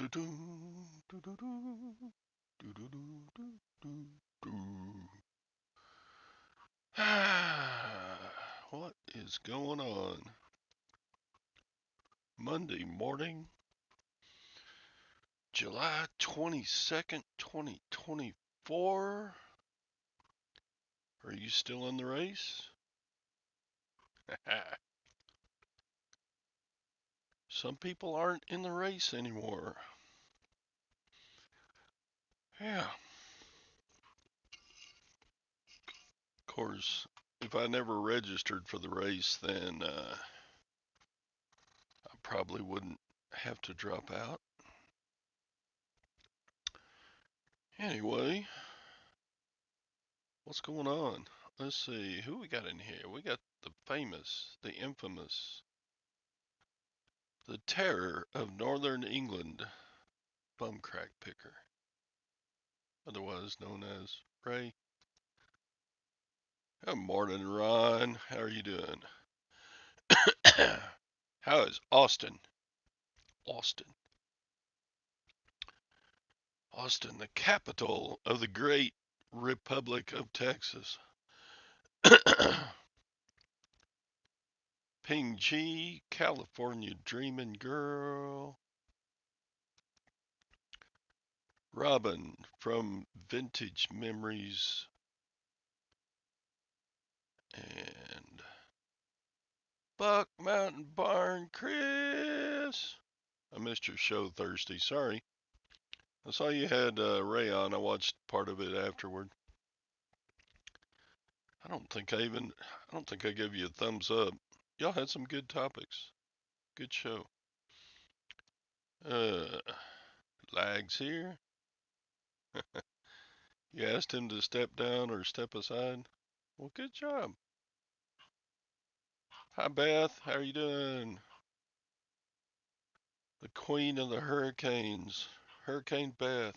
What is going on? Monday morning, July 22nd, 2024. Are you still in the race? Some people aren't in the race anymore. Yeah. Of course, if I never registered for the race, then I probably wouldn't have to drop out. Anyway, what's going on? Let's see, who we got in here? We got the famous, the infamous, the terror of Northern England, bumcrack picker, otherwise known as Ray. Good morning, Ron. How are you doing? How is Austin? Austin. Austin, the capital of the great Republic of Texas. Ping G, California dreaming girl. Robin from Vintage Memories. And Buck Mountain Barn Chris. I missed your show Thursday. Sorry. I saw you had Ray on. I watched part of it afterward. I don't think I gave you a thumbs up. Y'all had some good topics. Good show. Uh, Lags here. You asked him to step down or step aside. Well, good job. Hi, Beth. How are you doing? The queen of the hurricanes. Hurricane Beth.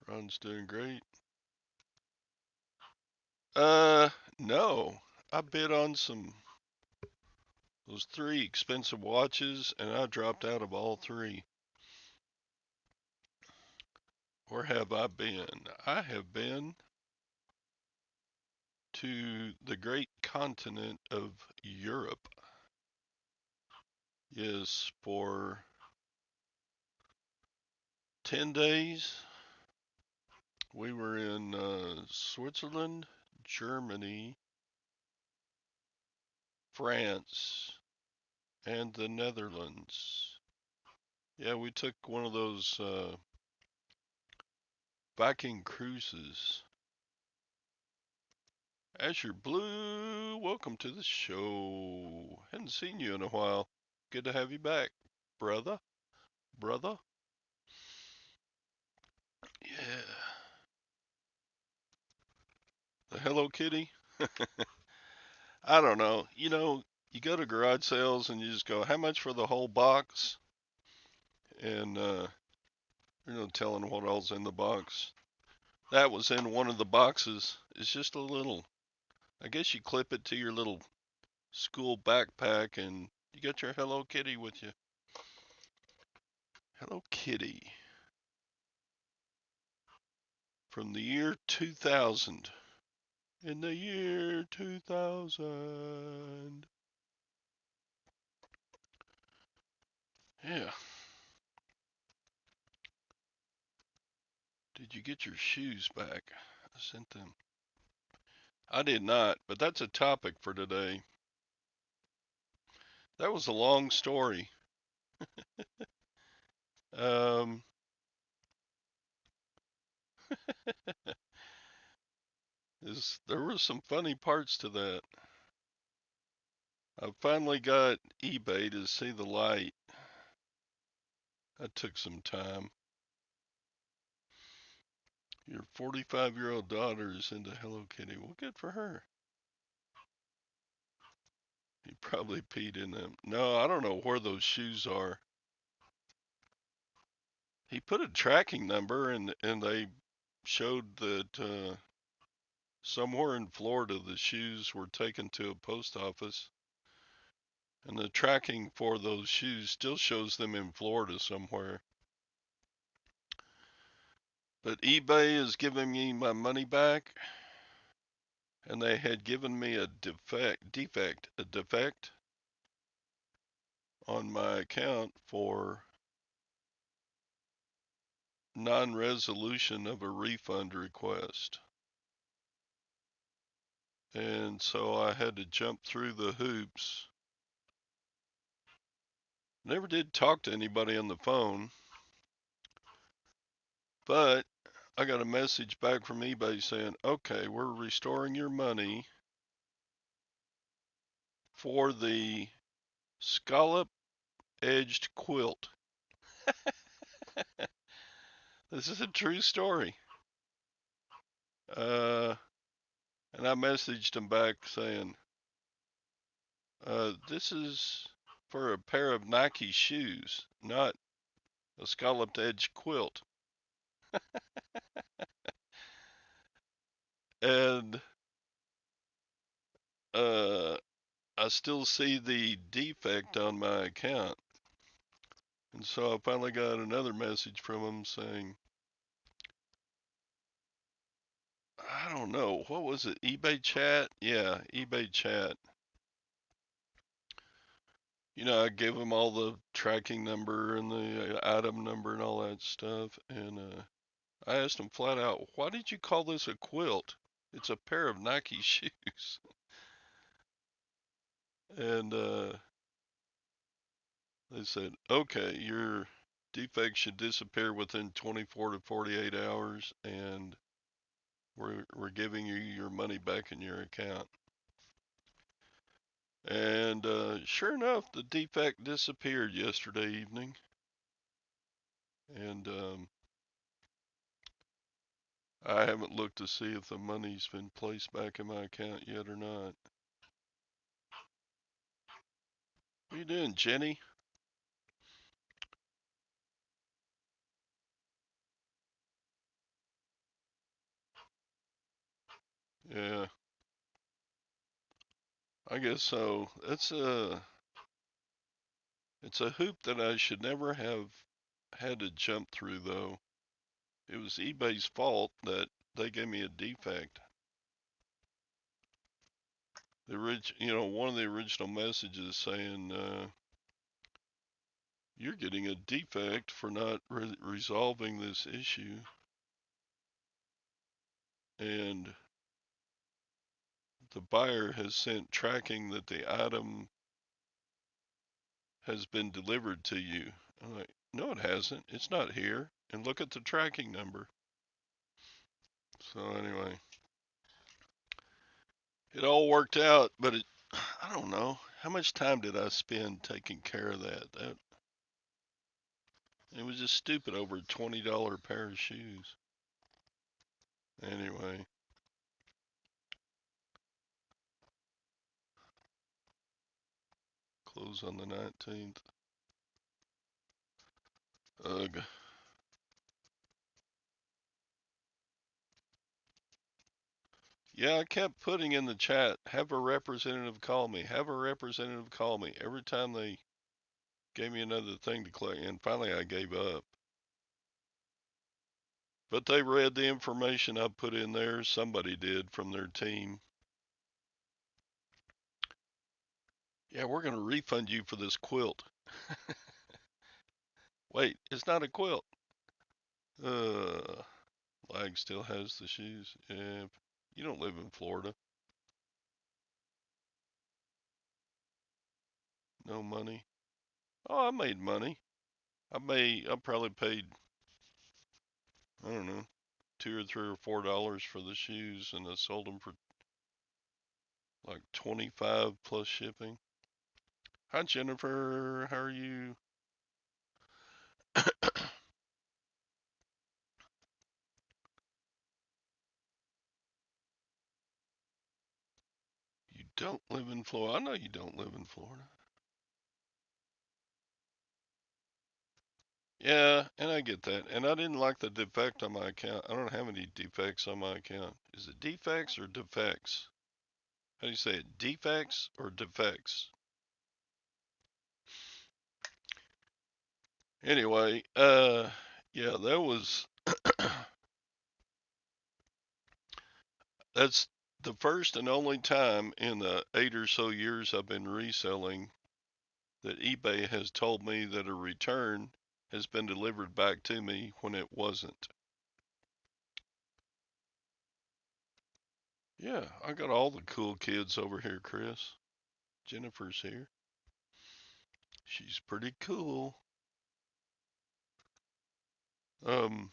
Ron's doing great. No. I bid on those three expensive watches and I dropped out of all three. Where have I been? I have been to the great continent of Europe. Yes, for 10 days. We were in Switzerland, Germany, France, and the Netherlands. Yeah, we took one of those Viking cruises. Azure Blue, welcome to the show. Hadn't seen you in a while. Good to have you back, brother. Brother. Yeah. The Hello Kitty. I don't know. You go to garage sales and you just go, how much for the whole box? And there's no telling what else in the box. That was in one of the boxes. It's just a little, I guess you clip it to your little school backpack and you got your Hello Kitty with you. Hello Kitty. From the year 2000. In the year 2000. Yeah. Did you get your shoes back? I sent them. I did not, but that's a topic for today. That was a long story. Um, there were some funny parts to that. I finally got eBay to see the light. That took some time. Your 45-year-old daughter is into Hello Kitty. Well, good for her. He probably peed in them. No, I don't know where those shoes are. He put a tracking number and they showed that somewhere in Florida the shoes were taken to a post office And the tracking for those shoes still shows them in Florida somewhere. But eBay is giving me my money back, and they had given me a defect on my account for non-resolution of a refund request. And so I had to jump through the hoops. Never did talk to anybody on the phone, but I got a message back from eBay saying, okay, we're restoring your money for the scallop edged quilt. This is a true story. Uh, and I messaged him back saying, this is for a pair of Nike shoes, not a scalloped edge quilt. And uh, I still see the defect on my account. And so I finally got another message from him saying, I don't know, what was it? eBay chat? Yeah, eBay chat. You know, I gave him all the tracking number and the item number and all that stuff. And I asked him flat out, why did you call this a quilt? It's a pair of Nike shoes. And they said, okay, your defect should disappear within 24 to 48 hours, and we're giving you your money back in your account. And sure enough, the defect disappeared yesterday evening. And I haven't looked to see if the money's been placed back in my account yet or not. What are you doing, Jenny? Yeah, I guess so. It's a hoop that I should never have had to jump through, though. It was eBay's fault that they gave me a defect. One of the original messages saying you're getting a defect for not resolving this issue, and the buyer has sent tracking that the item has been delivered to you. I'm like, no, it hasn't. It's not here. And look at the tracking number. So anyway, it all worked out, but I don't know. How much time did I spend taking care of that? It was just stupid over a $20 pair of shoes. Anyway, close on the 19th. Ugh. Yeah, I kept putting in the chat, have a representative call me, have a representative call me every time they gave me another thing to click, and finally I gave up. But they read the information I put in there. Somebody did from their team. Yeah, we're going to refund you for this quilt. Wait, it's not a quilt. Lag still has the shoes. Yeah, you don't live in Florida. No money. Oh, I made money. I probably paid, I don't know, $2 or $3 or $4 for the shoes, and I sold them for like 25 plus shipping. Hi, Jennifer. How are you? You don't live in Florida. I know you don't live in Florida. Yeah, and I get that. And I didn't like the defect on my account. I don't have any defects on my account. Is it defects or defects? How do you say it? Defects or defects? Anyway, yeah, that was that's the first and only time in the 8 or so years I've been reselling that eBay has told me that a return has been delivered back to me when it wasn't. Yeah, I got all the cool kids over here, Chris. Jennifer's here. She's pretty cool. Um,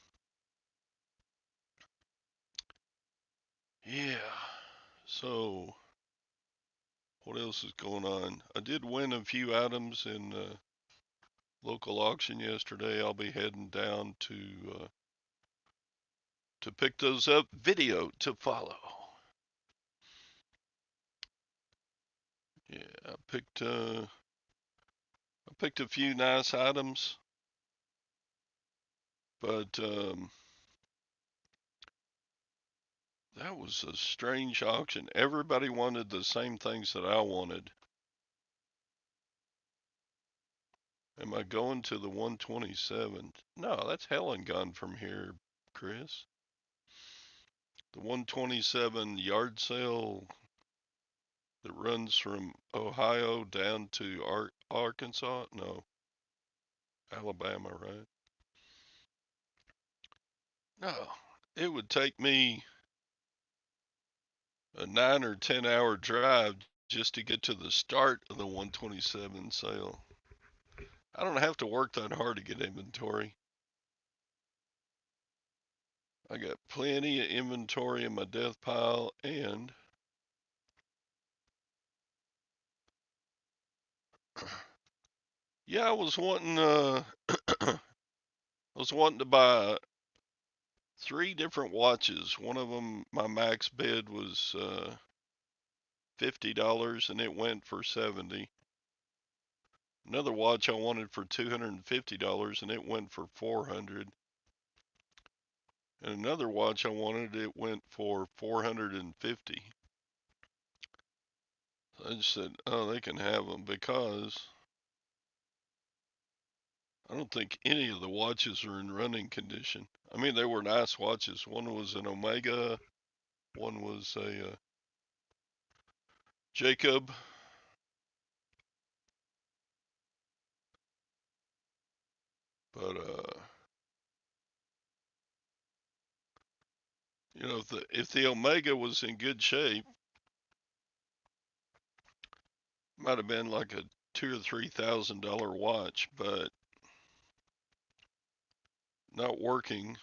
yeah. So, what else is going on? I did win a few items in local auction yesterday. I'll be heading down to pick those up. Video to follow. Yeah, I picked a few nice items, but that was a strange auction. Everybody wanted the same things that I wanted. Am I going to the 127? No, that's Helen gone from here, Chris. The 127 yard sale that runs from Ohio down to Arkansas? No, Alabama, right? No, it would take me a 9 or 10 hour drive just to get to the start of the 127 sale. I don't have to work that hard to get inventory. I got plenty of inventory in my death pile, and yeah, I was wanting I was wanting to buy 3 different watches. One of them, my max bid was $50, and it went for 70. Another watch I wanted for $250, and it went for 400. And another watch I wanted, it went for 450. I just said, oh, they can have them, because I don't think any of the watches are in running condition. I mean, they were nice watches. One was an Omega, one was a Jacob. But you know, if the Omega was in good shape, might have been like a $2,000 or $3,000 watch, but not working.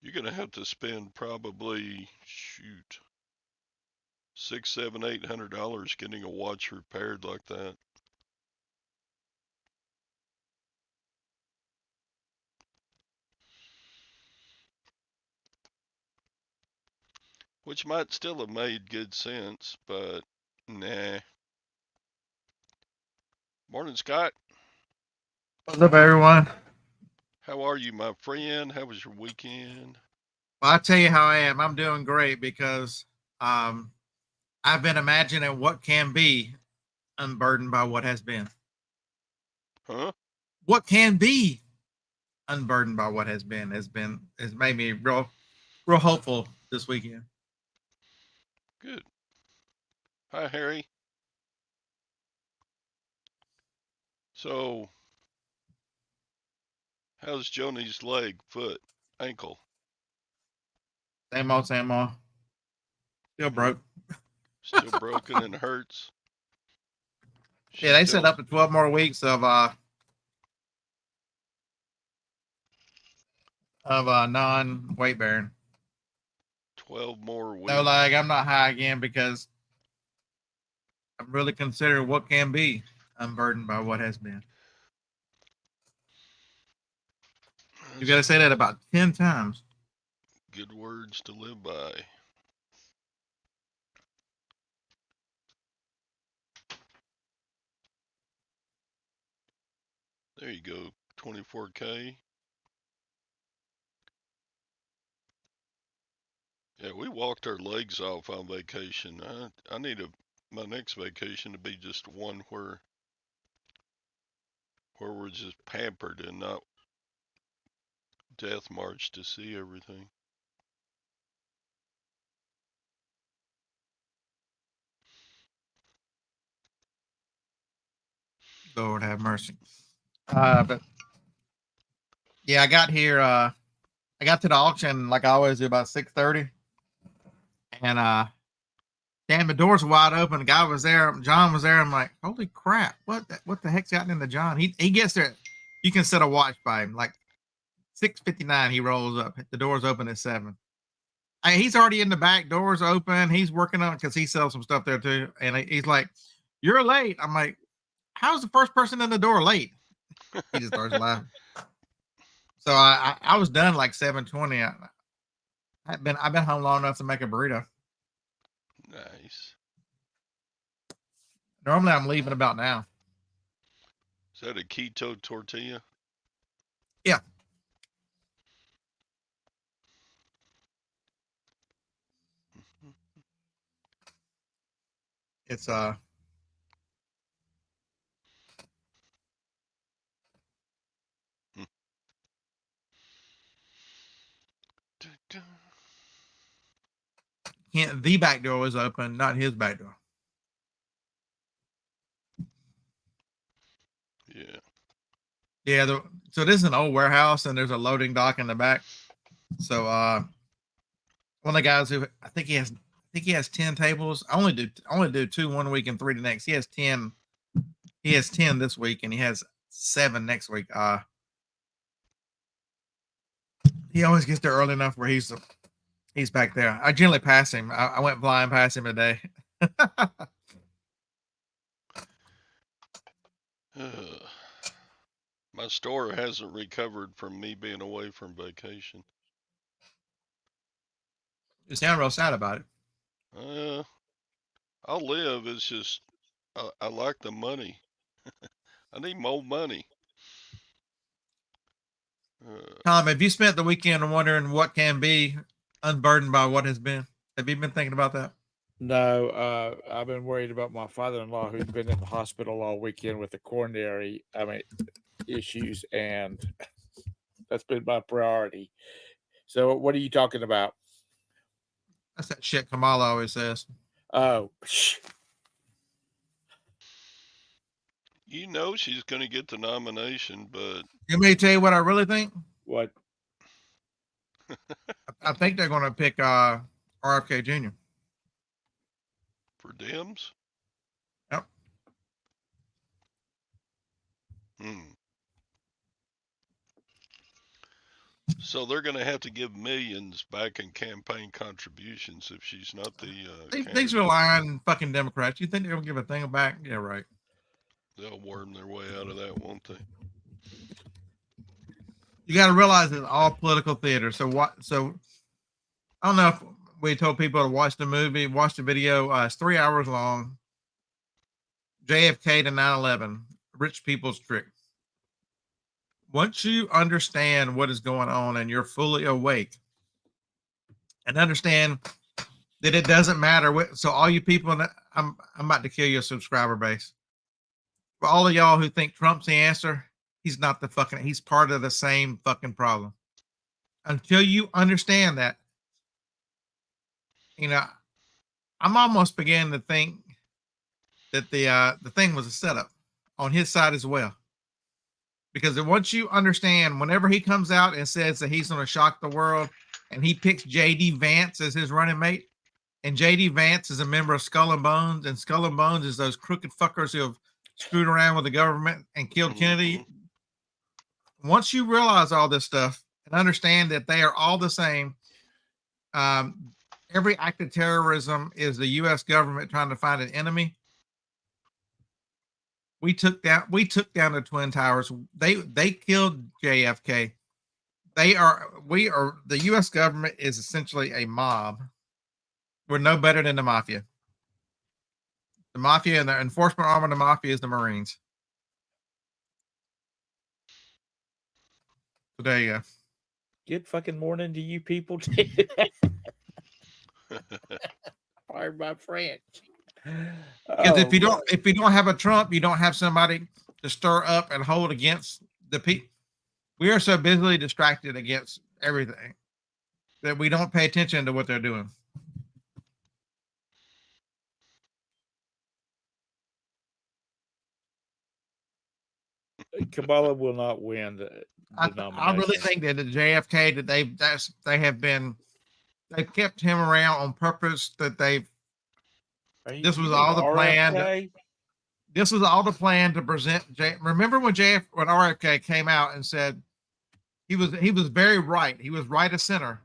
You're gonna have to spend probably, shoot, six, seven, $800 getting a watch repaired like that. Which might still have made good sense, but nah. Morning, Scott. What's up, everyone? How are you, my friend? How was your weekend? Well, I'll tell you how I am. I'm doing great because um, I've been imagining what can be unburdened by what has been. Huh? What can be unburdened by what has made me real hopeful this weekend. Good. Hi, Harry. So, how's Joni's leg, foot, ankle? Same old, same old. Still Yeah, broke. still broken and hurts. Yeah, She's they set still up to 12 more weeks of non weight bearing. 12 more No, weeks. like I'm not high again because I'm really considering what can be unburdened by what has been. You got That's to say that about 10 times. good words to live by. There you go, 24K. Yeah, we walked our legs off on vacation. I need my next vacation to be just one where where we're just pampered and not death march to see everything. Lord have mercy. But yeah, I got here. I got to the auction like I always do about 6:30, and damn, the doors were wide open. The guy was there. John was there. I'm like, holy crap! What the heck's gotten into John? He gets there. You can set a watch by him. Like 6:59, he rolls up. The doors open at 7. He's already in the back. Doors open. He's working on it because he sells some stuff there too. And he's like, "You're late." I'm like, "How's the first person in the door late?" He just starts laughing. So I was done like 7:20. I've been home long enough to make a burrito. Nice. Normally I'm leaving about now. Is that a keto tortilla? Yeah. It's the back door was open, not his back door. Yeah. Yeah, so this is an old warehouse and there's a loading dock in the back. So one of the guys who I think he has 10 tables. I only do 2 one week and 3 the next. He has 10. He has 10 this week and he has 7 next week. He always gets there early enough where he's back there. I generally pass him. I went flying past him today. My store hasn't recovered from me being away from vacation. You sound real sad about it. I'll live. It's just I like the money. I need more money. Tom, have you spent the weekend wondering what can be unburdened by what has been? Have you been thinking about that? No, I've been worried about my father-in-law who's been in the hospital all weekend with the coronary, issues, and that's been my priority. So, what are you talking about? That's that shit Kamala always says. Oh, you know she's going to get the nomination, but Let me tell you what I really think. what? I think they're going to pick RFK Jr. for Dems. Yep. So they're going to have to give millions back in campaign contributions if she's not the. These are lying fucking Democrats. You think they're going to give a thing back? Yeah, right. They'll worm their way out of that, won't they? You got to realize it's all political theater. So what? So I don't know if we told people to watch the movie, watch the video. It's 3 hours long. JFK to 9/11, rich people's trick. Once you understand what is going on and you're fully awake and understand that it doesn't matter. So all you people, I'm about to kill your subscriber base. For all of y'all who think Trump's the answer, he's not he's part of the same fucking problem. Until you understand that, I'm almost beginning to think that the thing was a setup on his side as well. Because once you understand, whenever he comes out and says that he's going to shock the world and he picks JD Vance as his running mate, and JD Vance is a member of Skull and Bones, and Skull and Bones is those crooked fuckers who have screwed around with the government and killed Kennedy. Once you realize all this stuff and understand that they are all the same, every act of terrorism is the U.S. government trying to find an enemy. We took down the Twin Towers. They killed JFK. The U.S. government is essentially a mob. We're no better than the mafia. The mafia and the enforcement arm of the mafia is the Marines. So there you go. Good fucking morning to you people. Pardon my French. Because if you don't have a Trump, you don't have somebody to stir up and hold against the people. We are so busily distracted against everything that we don't pay attention to what they're doing. Kamala will not win the I nomination. really think that the JFK that they've kept him around on purpose. That this was all the plan. This was all the plan to present. Remember when RFK came out and said he was very right. He was right of center.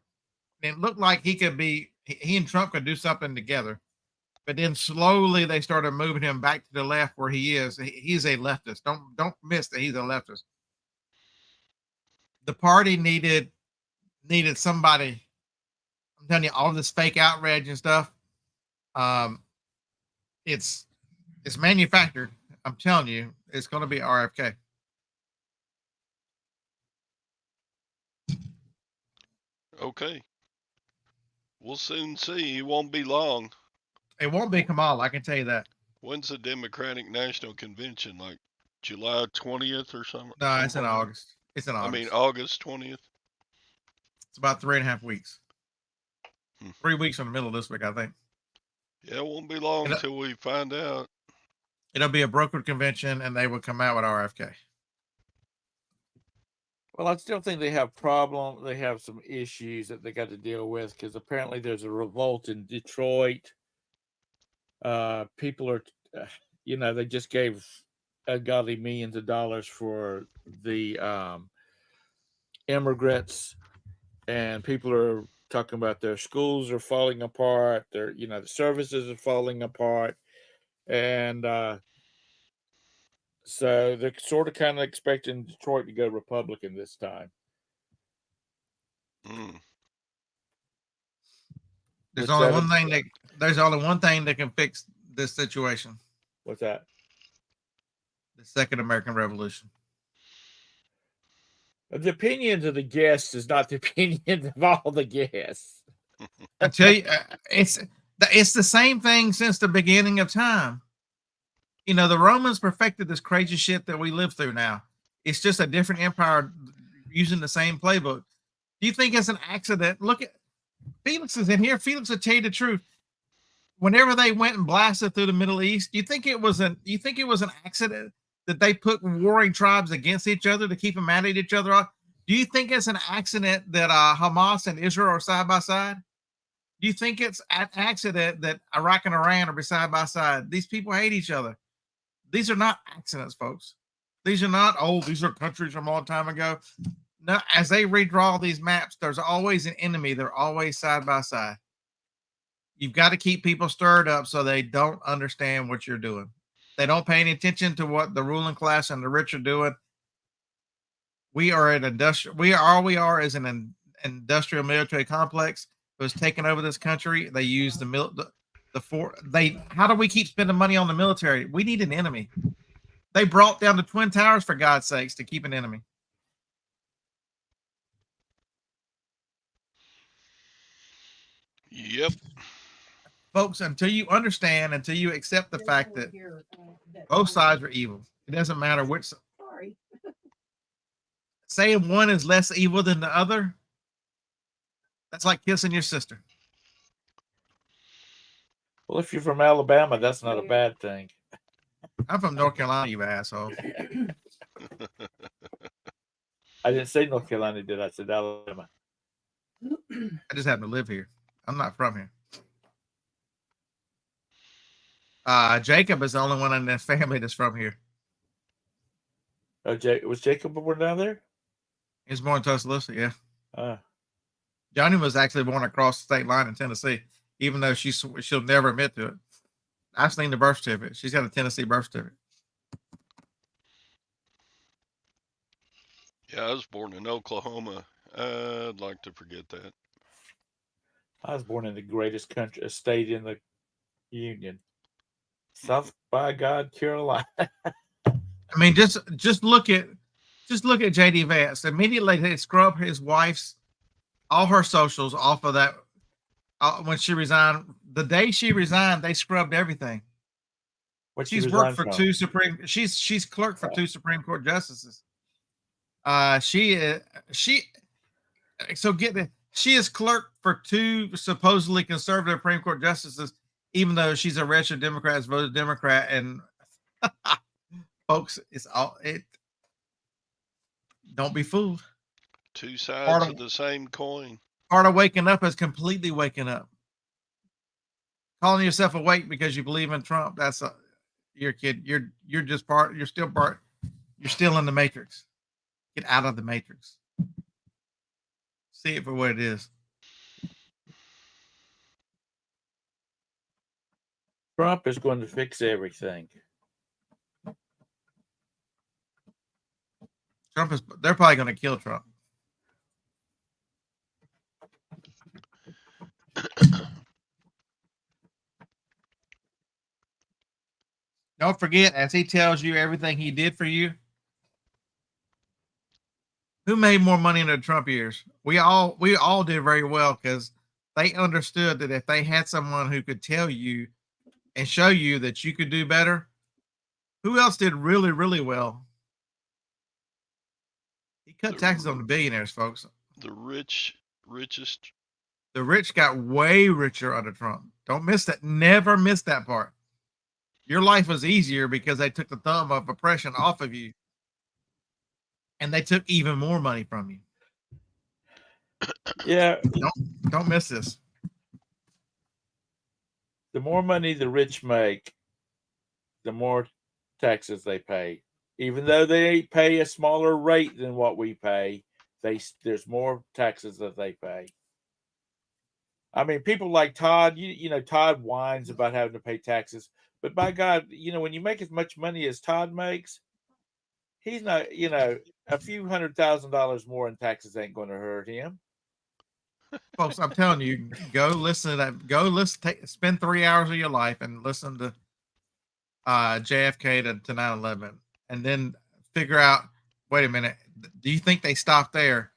And it looked like he and Trump could do something together. But then slowly they started moving him back to the left where he is. He's a leftist. Don't miss that he's a leftist. The party needed somebody. I'm telling you, all this fake outrage and stuff. It's manufactured. I'm telling you, it's going to be RFK. Okay. We'll soon see. It won't be long. It won't be Kamala, I can tell you that. When's the Democratic National Convention? Like July 20th or something? No, it's in August. It's in August. I mean, August 20th. It's about 3.5 weeks. 3 weeks from the middle of this week, I think. Yeah, it won't be long until we find out. It'll be a brokered convention, and they will come out with RFK. Well, I still think they have problems. They have some issues that they got to deal with because apparently there's a revolt in Detroit. People are, they just gave ungodly millions of dollars for the immigrants, and people are talking about their schools are falling apart. The services are falling apart, and so they're sort of kind of expecting Detroit to go Republican this time. There's only one thing that can fix this situation. What's that? The Second American Revolution. The opinions of the guests is not the opinions of all the guests. I tell you, it's the same thing since the beginning of time. The Romans perfected this crazy shit that we live through now. It's just a different empire using the same playbook. Do you think it's an accident? Look at Felix is in here. Felix will tell you the truth. Whenever they went and blasted through the Middle East, do you think it was an accident that they put warring tribes against each other to keep them mad at each other? Do you think it's an accident that Hamas and Israel are side by side? Do you think it's an accident that Iraq and Iran are side by side? These people hate each other. These are not accidents, folks. These are not, these are countries from a long time ago. No, as they redraw these maps, there's always an enemy. They're always side by side. You've got to keep people stirred up so they don't understand what you're doing. They don't pay any attention to what the ruling class and the rich are doing. We are an industrial military complex that was taking over this country. They use how do we keep spending money on the military? We need an enemy. They brought down the Twin Towers, for God's sakes, to keep an enemy. Yep. Folks, until you understand, until you accept the fact that both sides are evil, it doesn't matter which. Sorry. Saying one is less evil than the other, that's like kissing your sister. Well, if you're from Alabama, that's not a bad thing. I'm from North Carolina, you asshole. I didn't say North Carolina, did I? I said Alabama. I just happen to live here. I'm not from here. Jacob is the only one in the family that's from here. Oh, was Jacob born down there? He was born in Tuscaloosa, yeah. Johnny was actually born across the state line in Tennessee, even though she'll never admit to it. I've seen the birth certificate. She's got a Tennessee birth certificate. Yeah, I was born in Oklahoma. I'd like to forget that. I was born in the greatest state in the Union, South by God, Carolina. I mean, just look at JD Vance. Immediately they scrub his wife's all her socials off of that. When she resigned, the day she resigned, they scrubbed everything. What she She's resigned worked for from? she's clerked for 2 Supreme Court justices. She so get it. She is clerk for 2 supposedly conservative Supreme Court justices, even though she's a registered Democrat, voted Democrat, and folks, it's all it. Don't be fooled. Two sides of the same coin. Part of waking up is completely waking up. Calling yourself awake because you believe in Trump, that's you're a kid. You're just part. You're still part. You're still in the matrix. Get out of the matrix. See it for what it is. Trump is going to fix everything. They're probably going to kill Trump. Don't forget, as he tells you everything he did for you, who made more money in the Trump years? We all did very well because they understood that if they had someone who could tell you and show you that you could do better, who else did really, really well? He cut taxes on the billionaires, folks. The richest. The rich got way richer under Trump. Don't miss that. Never miss that part. Your life was easier because they took the thumb of oppression off of you. And they took even more money from you. Yeah. Don't miss this. The more money the rich make, the more taxes they pay. Even though they pay a smaller rate than what we pay, there's more taxes that they pay. I mean, people like Todd, you know, Todd whines about having to pay taxes. But by God, you know, when you make as much money as Todd makes, he's not, you know, a few $100,000 more in taxes ain't going to hurt him. Folks, I'm telling you, go listen to that. Go listen, spend 3 hours of your life and listen to JFK to 9/11, and then figure out, wait a minute, do you think they stopped there?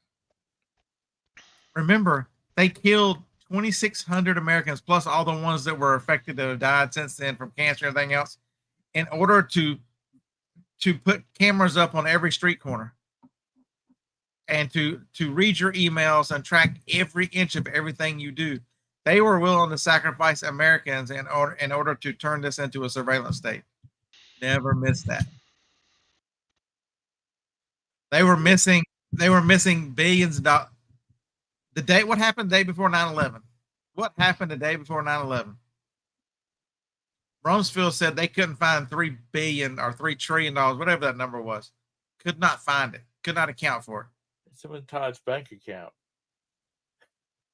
Remember, they killed 2,600 Americans, plus all the ones that were affected that have died since then from cancer and everything else, in order to put cameras up on every street corner and to read your emails and track every inch of everything you do. They were willing to sacrifice Americans in order to turn this into a surveillance state. Never miss that. They were missing billions of dollars. What happened the day before 9/11? What happened the day before 9/11? Rumsfeld said they couldn't find $3 billion or $3 trillion, whatever that number was. Could not find it. Could not account for it. It's in Todd's bank account.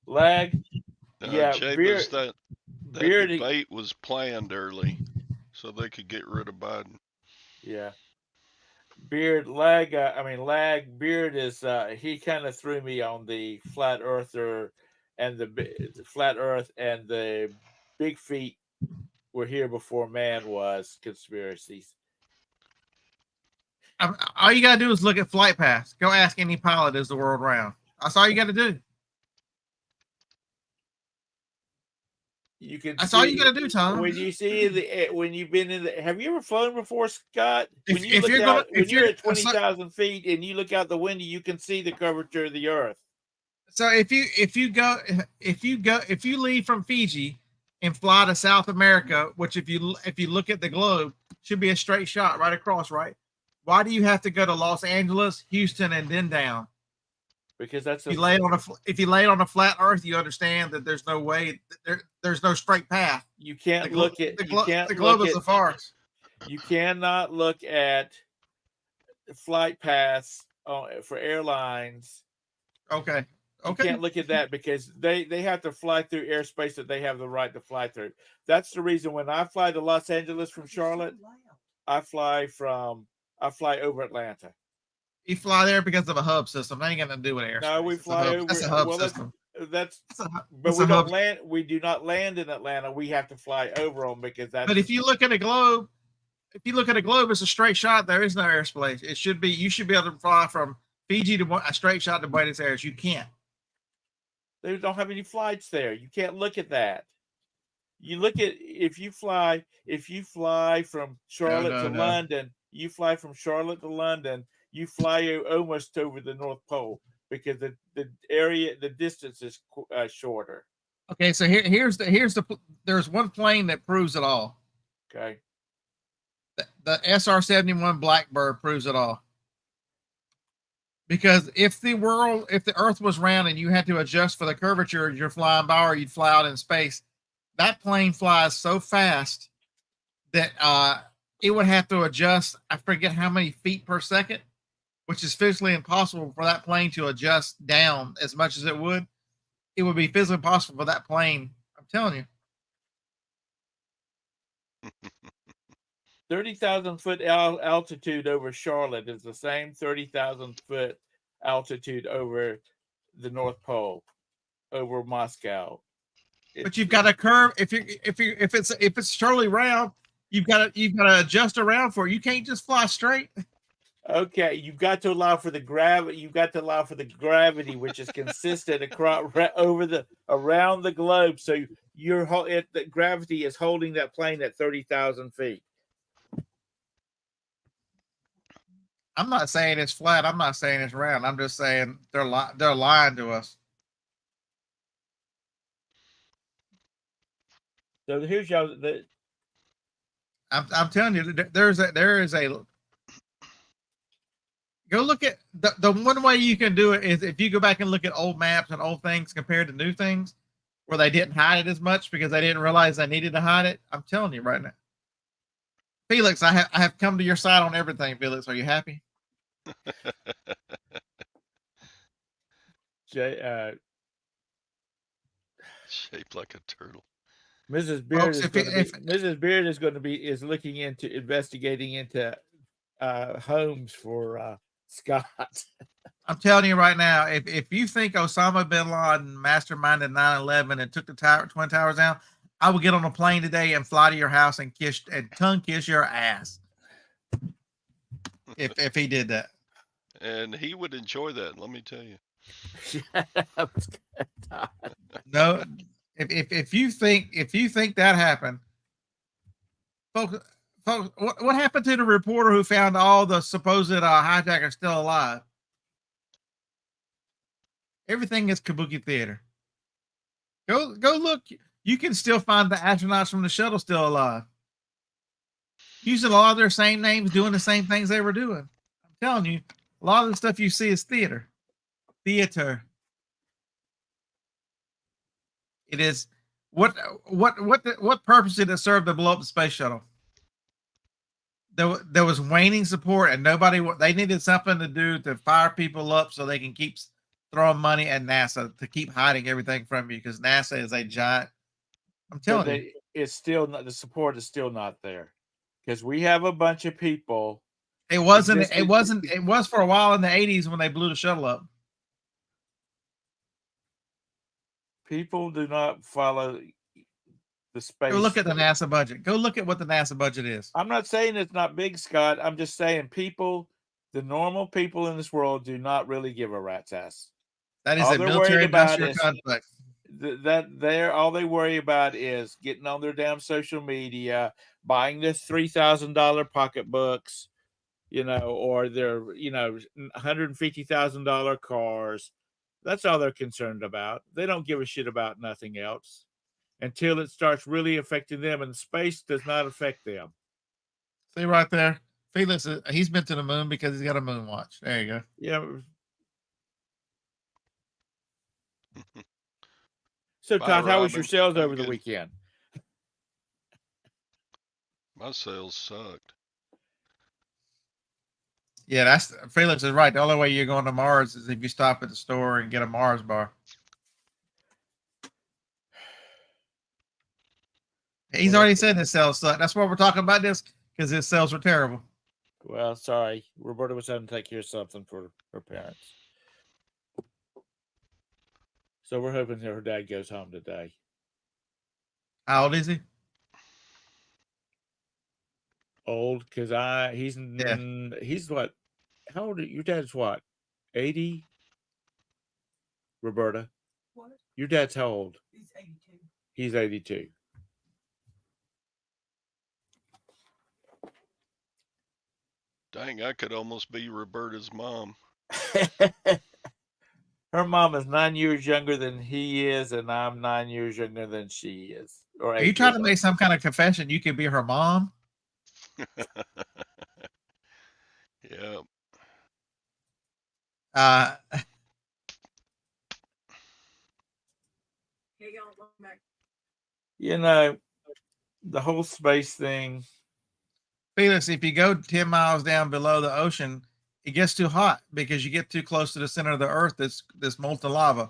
Lag. Yeah, Chambers, that debate was planned early so they could get rid of Biden. Yeah. Beard is he kind of threw me on the flat earther and the flat earth and the big feet were here before man was conspiracies. All you gotta do is look at flight paths. Go ask any pilot, is the world round? That's all you gotta do. That's all you gotta do, Tom. When you see when you've been in have you ever flown before, Scott? When if you're at 20,000 feet and you look out the window, you can see the curvature of the earth. So if you leave from Fiji and fly to South America, which if you look at the globe, should be a straight shot right across, right? Why do you have to go to Los Angeles, Houston, and then down? Because that's if you lay on a flat Earth, you understand that there's no way, there's no straight path. You can't look at the globe is a farce. You cannot look at flight paths for airlines. Okay. You can't look at that because they have to fly through airspace that they have the right to fly through. That's the reason when I fly to Los Angeles from Charlotte, I fly over Atlanta. You fly there because of a hub system. That ain't got nothing to do with airspace. No, we fly over. That's a hub system. We do not land in Atlanta. We have to fly over them because that's. But if you look at a globe, it's a straight shot. There is no airspace. You should be able to fly from Fiji to a straight shot to Buenos Aires. You can't. They don't have any flights there. You can't look at that. You look at if you fly from Charlotte to no. London, you fly from Charlotte to London, you fly almost over the North Pole because the distance is shorter. Okay, so there's one plane that proves it all. Okay. The SR-71 Blackbird proves it all. Because if the Earth was round and you had to adjust for the curvature you're flying by, or you'd fly out in space, that plane flies so fast that it would have to adjust. I forget how many feet per second, which is physically impossible for that plane to adjust down as much as it would. It would be physically impossible for that plane. I'm telling you. 30,000 foot altitude over Charlotte is the same 30,000 foot altitude over the North Pole, over Moscow. But you've got a curve. If it's totally round, you've got to adjust around for it. You can't just fly straight. Okay, you've got to allow for the gravity. You've got to allow for the gravity, which is consistent across around the globe. So the gravity is holding that plane at 30,000 feet. I'm not saying it's flat. I'm not saying it's round. I'm just saying they're lying to us. So here's y'all. I'm telling you, there is a. Go look at the one way you can do it is if you go back and look at old maps and old things compared to new things, where they didn't hide it as much because they didn't realize they needed to hide it. I'm telling you right now, Felix, I have come to your side on everything. Felix, are you happy? Shaped like a turtle. Mrs. Beard is going to be looking into investigating into homes for Scott. I'm telling you right now, if you think Osama bin Laden masterminded 9/11 and took the Twin Towers down, I will get on a plane today and fly to your house and tongue kiss your ass. If he did that, and he would enjoy that. Let me tell you. No, if you think that happened, folks, what happened to the reporter who found all the supposed hijackers still alive? Everything is kabuki theater. Go look. You can still find the astronauts from the shuttle still alive, using a lot of their same names, doing the same things they were doing. I'm telling you, a lot of the stuff you see is theater. Theater. It is what purpose did it serve to blow up the space shuttle? There was waning support, and they needed something to do to fire people up so they can keep throwing money at NASA to keep hiding everything from you, because NASA is a giant. I'm telling you, it's still not, the support is still not there, because we have a bunch of people. It was for a while in the 80s when they blew the shuttle up. People do not follow the space. Go look at the NASA budget. Go look at what the NASA budget is. I'm not saying it's not big, Scott. I'm just saying the normal people in this world do not really give a rat's ass. That is a military industrial complex. All they worry about is getting on their damn social media, buying the $3,000 pocketbooks, or their $150,000 cars. That's all they're concerned about. They don't give a shit about nothing else until it starts really affecting them, and space does not affect them. See right there, Felix. He's been to the moon because he's got a moon watch. There you go. Yeah. So, Todd, how was your sales over the weekend? My sales sucked. Yeah, Felix is right. The only way you're going to Mars is if you stop at the store and get a Mars bar. He's already said his sales suck. That's why we're talking about this, because his sales were terrible. Well, sorry. Roberta was having to take care of something for her parents. So we're hoping her dad goes home today. How old is he? Old, because he's what? How old are your dad's what? 80? Roberta? What? Your dad's how old? He's 82. He's 82. Dang, I could almost be Roberta's mom. Her mom is 9 years younger than he is, and I'm 9 years younger than she is, or Are you 8 trying years to old. make some kind of confession? You could be her mom. Yeah. Uh, You know, the whole space thing. Felix, if you go 10 miles down below the ocean, it gets too hot because you get too close to the center of the earth. This molten lava.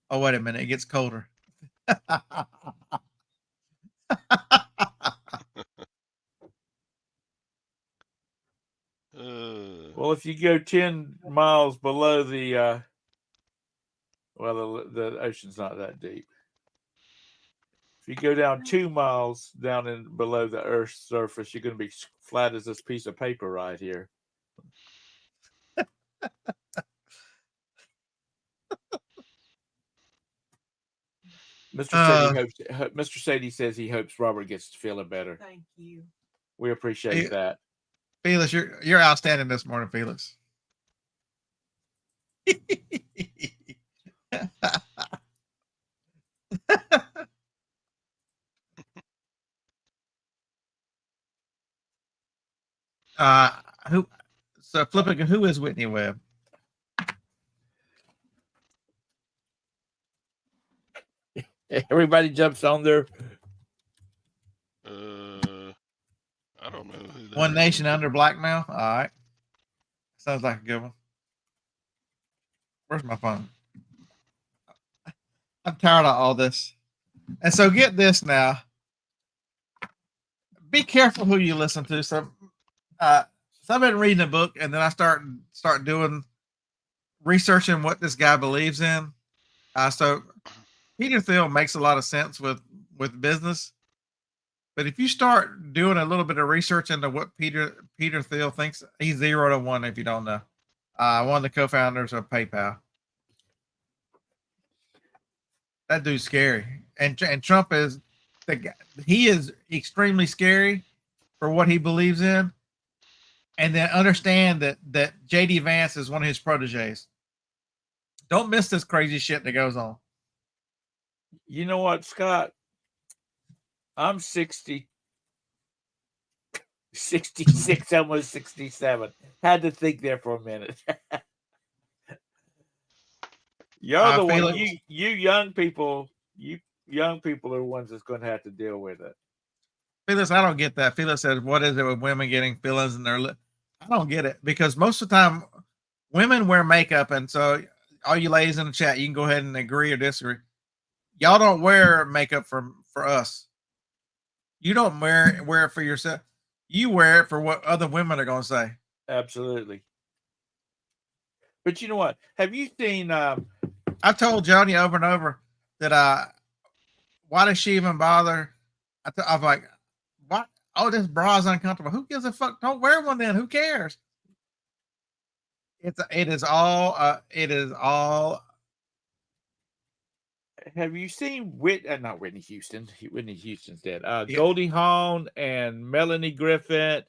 Oh, wait a minute. It gets colder. Well, if you go 10 miles below the the ocean's not that deep. If you go down 2 miles down in below the Earth's surface, you're going to be flat as this piece of paper right here. Mr. Sadie says he hopes Robert gets to feeling better. Thank you. We appreciate that. Felix, you're outstanding this morning, Felix. uh, who? So flipping, who is Whitney Webb? Everybody jumps on there. I don't know who that One is. Nation Under Blackmail. All right, sounds like a good one. Where's my phone? I'm tired of all this. And so get this now. Be careful who you listen to. So I've been reading a book, and then I start doing researching what this guy believes in. So Peter Thiel makes a lot of sense with business, but if you start doing a little bit of research into what Peter Thiel thinks, he's 0 to 1. If you don't know, one of the co-founders of PayPal. That dude's scary, and Trump is the guy. He is extremely scary for what he believes in, and then understand that JD Vance is one of his proteges. Don't miss this crazy shit that goes on. You know what, Scott? I'm 66, almost 67. Had to think there for a minute. You're the one. You young people. You young people are the ones that's going to have to deal with it. Felix, I don't get that. Felix says, "What is it with women getting fillings in their lip?" I don't get it because most of the time, women wear makeup, and so all you ladies in the chat, you can go ahead and agree or disagree. Y'all don't wear makeup for us. You don't wear it for yourself. You wear it for what other women are going to say. Absolutely. But you know what? Have you seen? I've told Joni over and over that why does she even bother? I'm like, what? Oh, this bra is uncomfortable. Who gives a fuck? Don't wear one then. Who cares? It is all. Have you seen not Whitney Houston? Whitney Houston's dead. Goldie Hawn and Melanie Griffith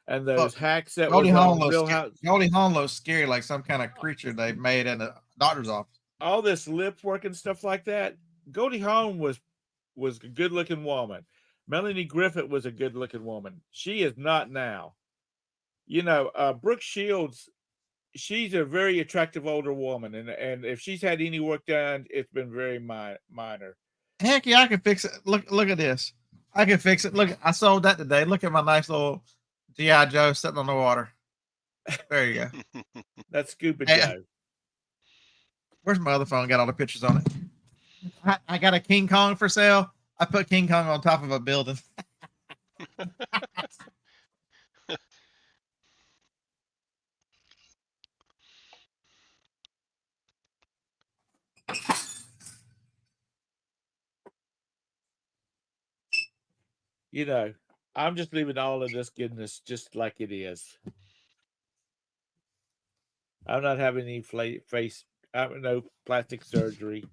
and those hacks that Goldie was Hawn on Real House. Goldie Hawn looks scary, like some kind of creature they made in a doctor's office. All this lip work and stuff like that. Goldie Hawn was a good looking woman. Melanie Griffith was a good looking woman. She is not now. You know, Brooke Shields, she's a very attractive older woman, and if she's had any work done, it's been very minor. Heck yeah, I can fix it. Look at this. I can fix it. Look, I sold that today. Look at my nice little G.I. Joe sitting on the water. There you go. That's Scuba Joe. Where's my other phone? Got all the pictures on it. I got a King Kong for sale. I put King Kong on top of a building. You know, I'm just leaving all of this goodness just like it is. I'm not having any no plastic surgery.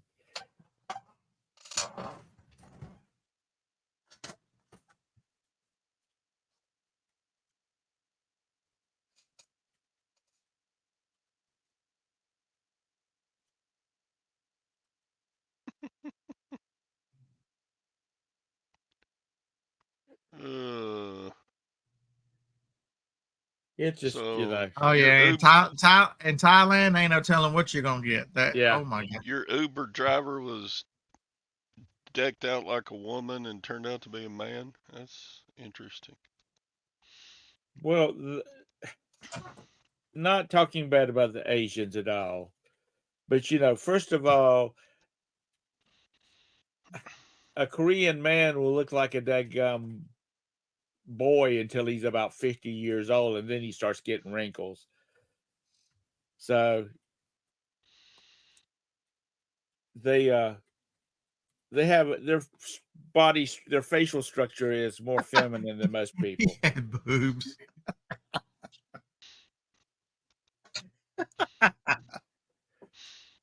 Uh, It's just, so Oh your yeah, Uber, in Thailand, ain't no telling what you're gonna get. That yeah. oh my god. your Uber driver was decked out like a woman and turned out to be a man. That's interesting. Well, not talking bad about the Asians at all, but first of all, a Korean man will look like a daggum boy until he's about 50 years old, and then he starts getting wrinkles. So they have their facial structure is more feminine than most people. He had boobs.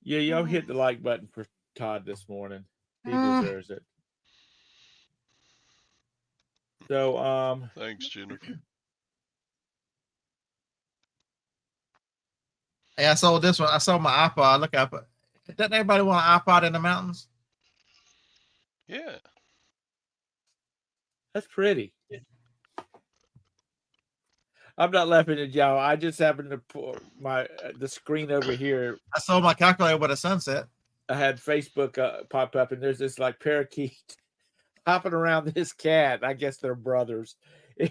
Yeah, y'all hit the like button for Todd this morning. He deserves it. So Thanks, Jennifer. Hey, I sold this one. I sold my iPod. Look up. Doesn't everybody want an iPod in the mountains? Yeah. that's pretty. I'm not laughing at y'all. I just happened to put the screen over here. I sold my calculator with a sunset. I had Facebook pop up, and there's this like parakeet hopping around this cat. I guess they're brothers.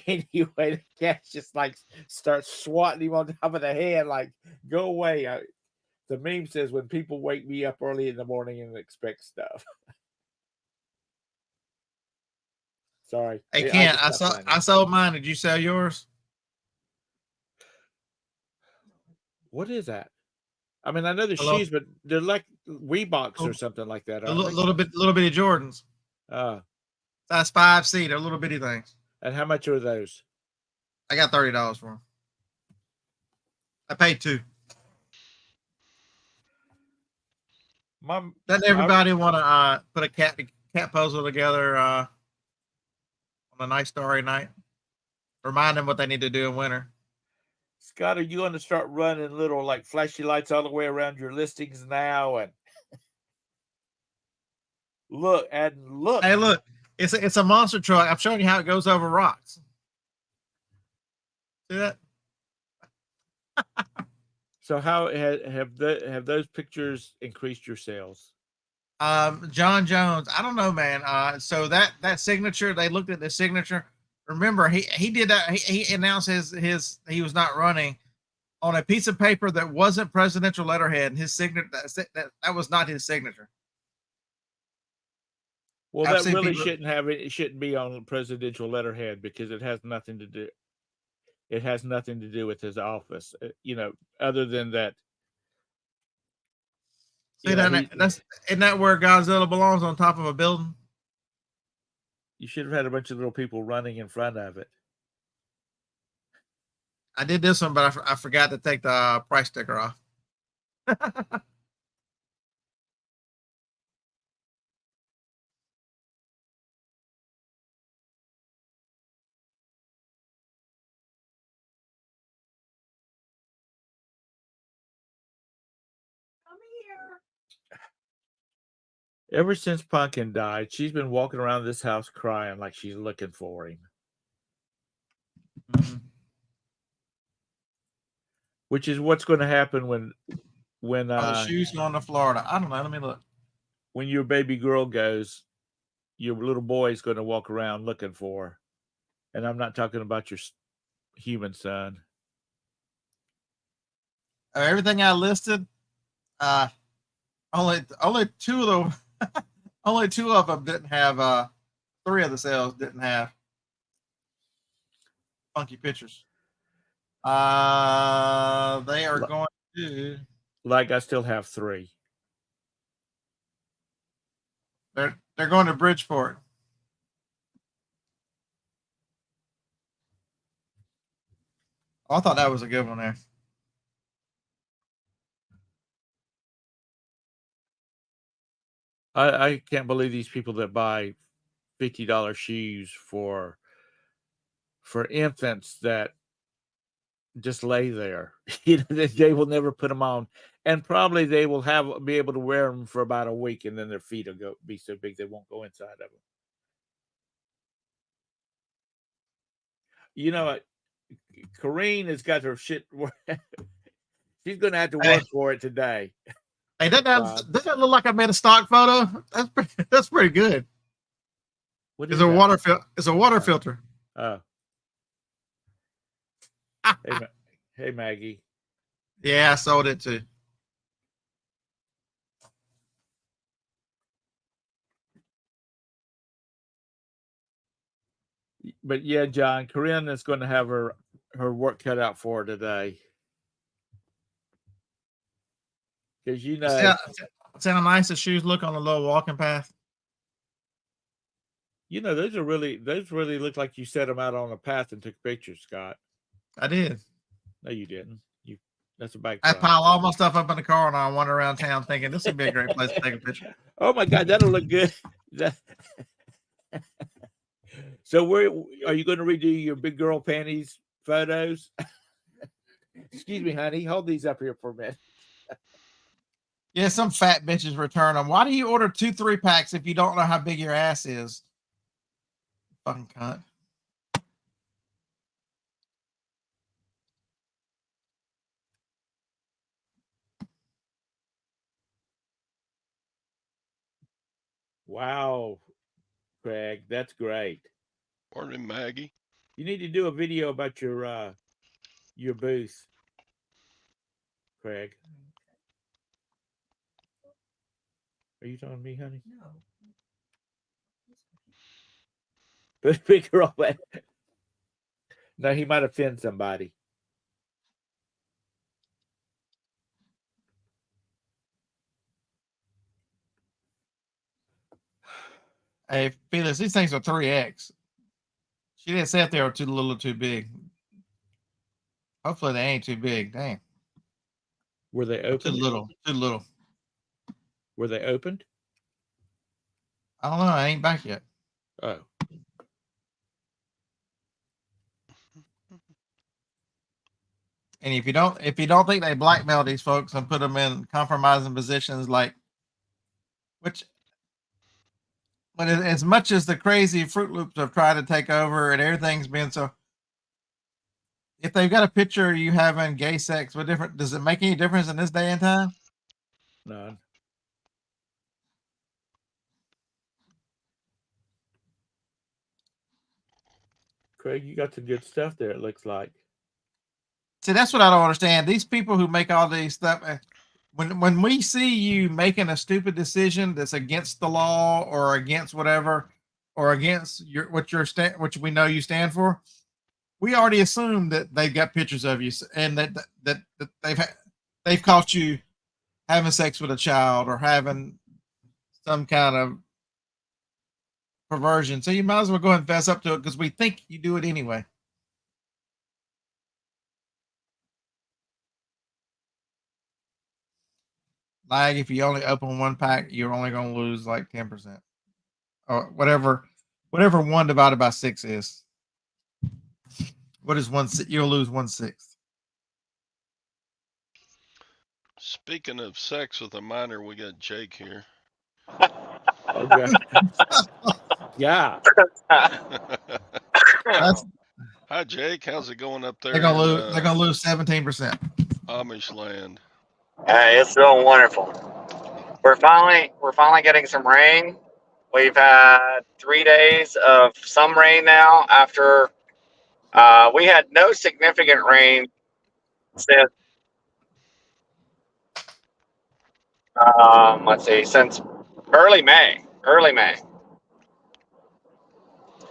Anyway, the cat just like starts swatting him on top of the head, like, go away. The meme says, when people wake me up early in the morning and expect stuff. Sorry. Hey, Kent, just got funny. I sold mine. Did you sell yours? What is that? I mean, I know the Hello? shoes, but they're like Reeboks or something like that, A aren't they? little bitty Jordans. Size 5C. They're little bitty things. And how much are those? I got $30 for them. I paid $2. Doesn't everybody want to put a cat puzzle together on a nice starry night? Remind them what they need to do in winter. Scott, are you going to start running little like flashy lights all the way around your listings now? And look. Hey, look, it's a monster truck. I'm showing you how it goes over rocks. See that? So how have those pictures increased your sales? John Jones, I don't know, man. So that signature, they looked at the signature. Remember, he did that. He announced his he was not running on a piece of paper that wasn't presidential letterhead, and his signature that was not his signature. Well, that really shouldn't be on presidential letterhead because it has nothing to do. It has nothing to do with his office, other than that. See, isn't that where Godzilla belongs, on top of a building? You should have had a bunch of little people running in front of it. I did this one, but I forgot to take the price sticker off. Ever since Pumpkin died, she's been walking around this house crying like she's looking for him. Mm-hmm. Which is what's going to happen when the shoes going to Florida. I don't know. Let me look. When your baby girl goes, your little boy is going to walk around looking for her. And I'm not talking about your human son. Everything I listed, only two of them, only two of them didn't have. 3 of the sales didn't have funky pictures. They are going to. Like I still have 3. They're going to Bridgeport. Oh, I thought that was a good one there. I can't believe these people that buy $50 shoes for infants that just lay there. They will never put them on, and probably they will be able to wear them for about a week, and then their feet will be so big they won't go inside of them. you know what? Corrine has got her shit. She's going to have to Hey. work for it today. Hey, doesn't that look like I made a stock photo? That's pretty good. What It's is a that? water It's a water filter. Oh. Hey, Maggie. Yeah, I sold it too. But yeah, John, Corinne is going to have her work cut out for her today. Because you know, see how nice the shoes look on the little walking path. You know, those really look like you set them out on a path and took pictures, Scott. I did. No, you didn't. That's a bike. I pile all my stuff up in the car and I wander around town thinking this would be a great place to take a picture. Oh my God, that'll look good. So where are you going to redo your big girl panties photos? Excuse me, honey. Hold these up here for a minute. Yeah, some fat bitches return them. Why do you order 2 3-packs if you don't know how big your ass is? Fucking cunt. Wow, Craig, that's great. Morning, Maggie. You need to do a video about your booth, Craig. Are you talking to me, honey? No. Big girl. No, he might offend somebody. Hey, Felix, these things are 3X. She didn't say if they were too little or too big. Hopefully they ain't too big. Dang. Were they open? Too little. Too little. Were they opened? I don't know. I ain't back yet. Oh. And if you don't think they blackmail these folks and put them in compromising positions, like, which, but as much as the crazy Fruit Loops have tried to take over and everything's been so, if they've got a picture of you having gay sex, what different does it make any difference in this day and time? None. Craig, you got some good stuff there, it looks like. See, that's what I don't understand. These people who make all these stuff, when we see you making a stupid decision that's against the law or against whatever, or against what we know you stand for, we already assume that they've got pictures of you and that they've caught you having sex with a child or having some kind of perversion. So you might as well go and fess up to it because we think you do it anyway. Like if you only open 1 pack, you're only going to lose like 10% or whatever 1 divided by 6 is. What is 1? You'll lose 1/6. Speaking of sex with a minor, we got Jake here. Okay. Yeah. Hi, Jake. How's it going up there? They're gonna lose 17%. Amish land. Hey, it's doing wonderful. We're finally getting some rain. We've had 3 days of some rain now. After we had no significant rain since since early May,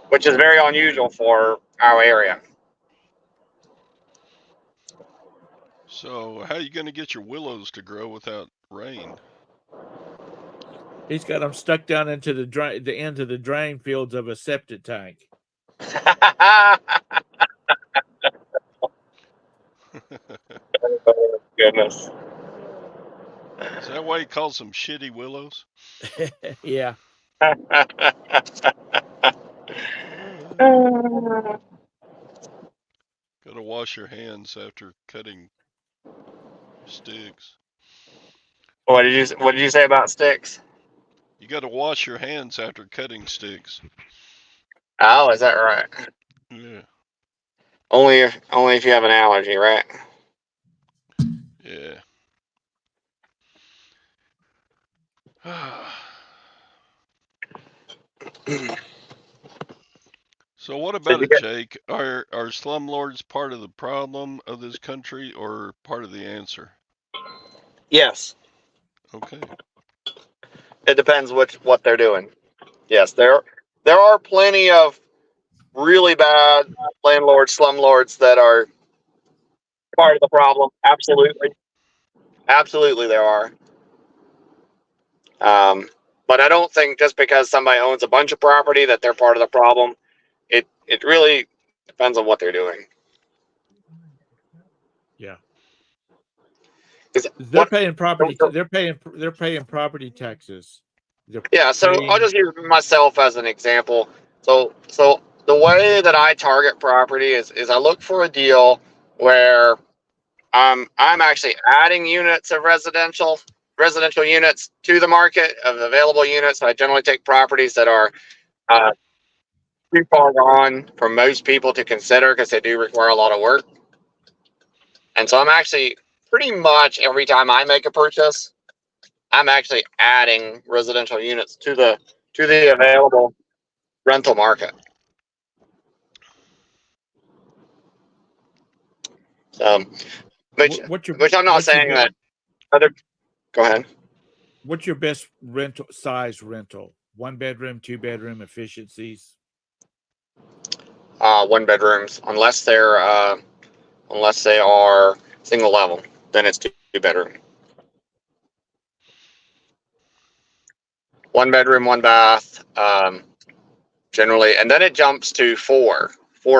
which is very unusual for our area. So, how are you going to get your willows to grow without rain? He's got them stuck down into the end of the drain fields of a septic tank. Oh, goodness. Is that why he calls them shitty willows? Yeah. Gotta wash your hands after cutting sticks. What did you say about sticks? You gotta wash your hands after cutting sticks. Oh, is that right? Yeah. Only if you have an allergy, right? Yeah. So what Did about you it, get? Jake? Are slumlords part of the problem of this country or part of the answer? Yes. Okay. It depends what they're doing. Yes, there are plenty of really bad landlords, slumlords that are part of the problem. Absolutely, absolutely, there are. But I don't think just because somebody owns a bunch of property that they're part of the problem. It really depends on what they're doing. Yeah. 'Cause They're what? paying property. They're paying property taxes. They're Yeah. So I'll paying. just use myself as an example. So the way that I target property is I look for a deal where I'm actually adding units of residential units to the market of available units. I generally take properties that are uh, too far gone for most people to consider because they do require a lot of work. And so I'm actually pretty much every time I make a purchase, I'm actually adding residential units to the available rental market. So, which What's your which I'm not what's your saying best that other. Go ahead. what's your best rental size rental? 1 bedroom, 2 bedroom efficiencies. 1 bedrooms, unless they are single level, then it's 2 bedroom. 1 bedroom, 1 bath, generally, and then it jumps to four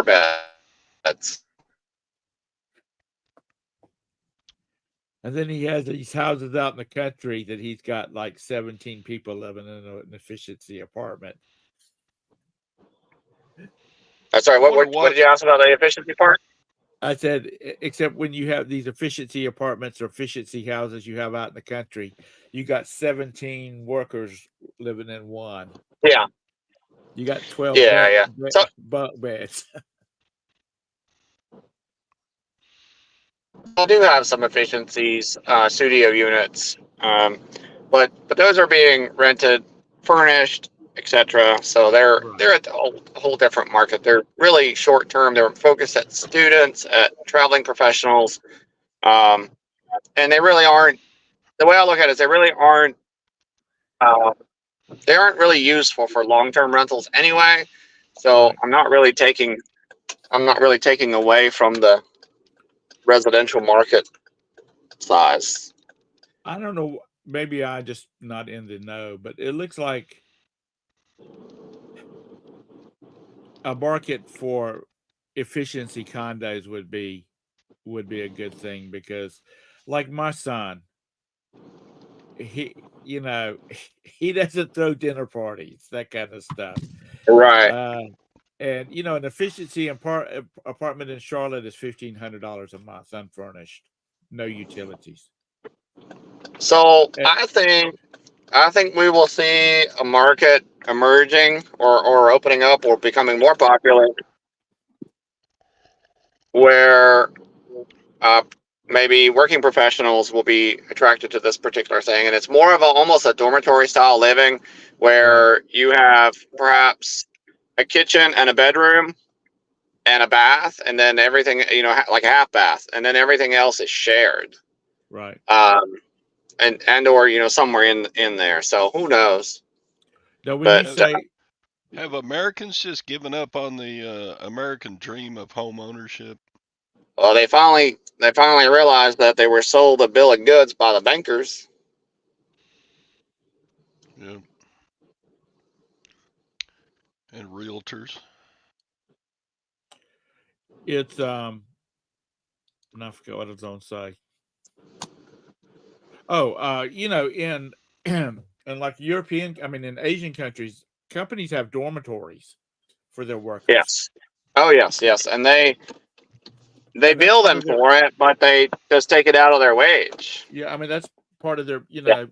beds. And then he has these houses out in the country that he's got like 17 people living in an efficiency apartment. Sorry, I what, wonder what what. did you ask about the efficiency part? I said, except when you have these efficiency apartments or efficiency houses you have out in the country, you got 17 workers living in one. Yeah, You got 12 yeah. So bunk beds. I do have some efficiencies, studio units, but those are being rented, furnished, etc. So they're at a whole different market. They're really short term. They're focused at students, at traveling professionals, and they really aren't. The way I look at it is uh, they aren't really useful for long term rentals anyway. So Right. I'm not really taking away from the residential market size. I don't know. Maybe I just not in the know, but it looks like a market for efficiency condos would be a good thing because, like my son, he he doesn't throw dinner parties, that kind of stuff. Right. Uh, and an efficiency apartment in Charlotte is $1,500 a month, unfurnished, no utilities. So And, I think we will see a market emerging or opening up or becoming more popular where uh, maybe working professionals will be attracted to this particular thing, and it's more of almost a dormitory style living right, where you have perhaps a kitchen and a bedroom and a bath, and then everything, like a half bath, and then everything else is shared, right. um, and or somewhere in there. So who knows? Now, when you But Have say have Americans just given up on the American dream of home ownership? well, they finally realized that they were sold a bill of goods by the bankers. Yeah. And realtors. it's I forget what I was going to say. Oh, in in like in Asian countries, companies have dormitories for their workers, Yes. Oh yes, and they and that's bill part them of their. for it, but they just take it out of their wage. Yeah, I mean that's part of their. Yeah.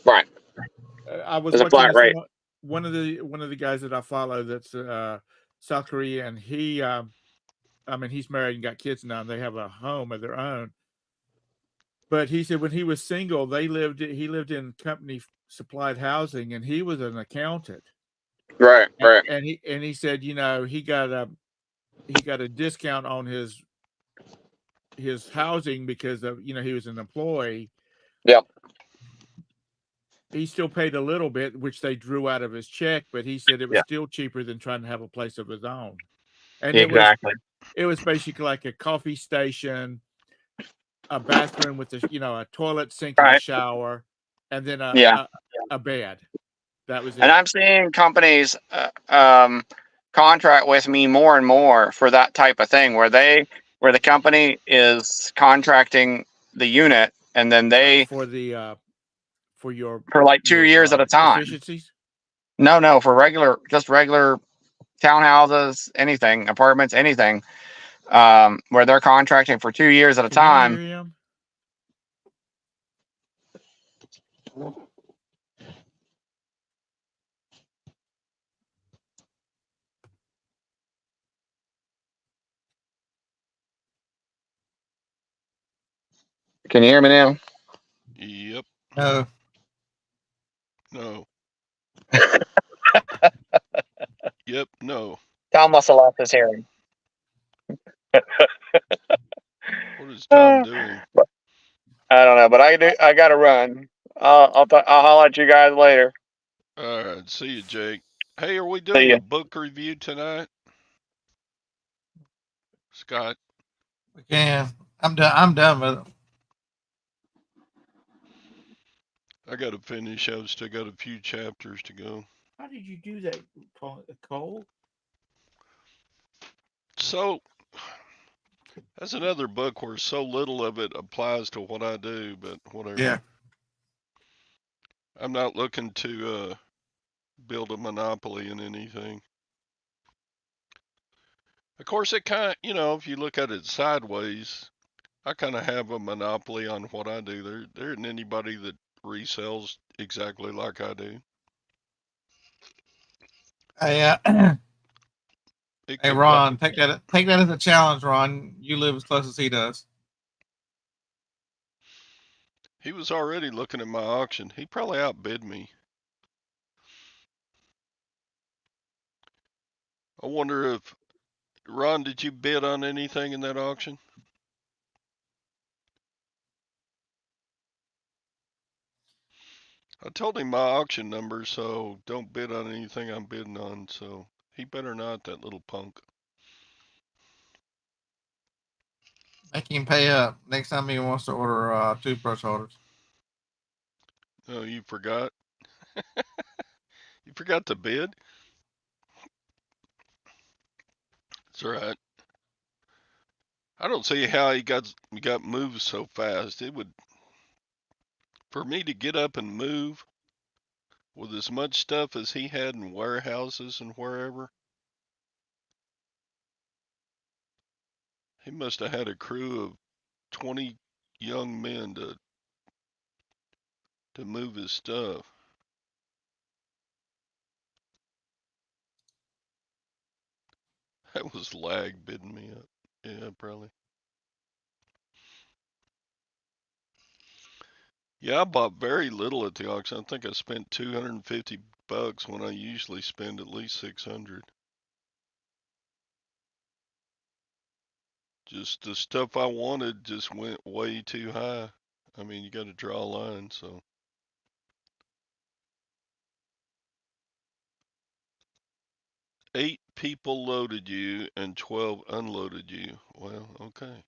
Right. I was There's a looking flat at rate. one of the guys that I follow that's South Korea, and I mean, he's married and got kids now, and they have a home of their own. But he said when he was single, he lived in company supplied housing, and he was an accountant. Right, right. And he said, he got a discount on his housing because of he was an employee. Yep. He still paid a little bit, which they drew out of his check, but he said it was still cheaper than trying to have a place of his own. And Exactly. it was basically like a coffee station, a bathroom with a toilet, sink, and a Right. shower, and then Yeah. a bed. That was And it. I'm seeing companies contract with me more and more for that type of thing, where the company is contracting the unit, and then they for your for like 2 years at a time. efficiencies. No, for regular townhouses, anything, apartments, anything, where they're contracting for 2 years at a time. You hear him? Can you hear me now? Yep. No. No. Yep. No. Tom must have lost his hearing. What is Tom doing? I don't know, but I got to run. I'll holler at you guys later. All right. See you, Jake. Hey, are we See doing ya. a book review tonight? Scott? We can. I'm done with it. I got to finish. I've still got a few chapters to go. How did you do that, Cole? So, that's another book where so little of it applies to what I do, but whatever. Yeah. I'm not looking to build a monopoly in anything. Of course, it kind of, if you look at it sideways, I kind of have a monopoly on what I do. There isn't anybody that resells exactly like I do. Hey, hey, Ron, take that as a challenge, Ron. You live as close as he does. He was already looking at my auction. He probably outbid me. I wonder if, Ron, did you bid on anything in that auction? I told him my auction number, so don't bid on anything I'm bidding on, so he better not, that little punk. Make him pay up next time he wants to order toothbrush holders. Oh, you forgot? You forgot to bid? That's all right. I don't see how he got moved so fast. It would, for me to get up and move with as much stuff as he had in warehouses and wherever, he must have had a crew of 20 young men to move his stuff. That was lag bidding me up. Yeah, probably. Yeah, I bought very little at the auction. I think I spent $250 when I usually spend at least 600. Just the stuff I wanted just went way too high. I mean, you got to draw a line, so. Eight people loaded you and 12 unloaded you. Well, okay.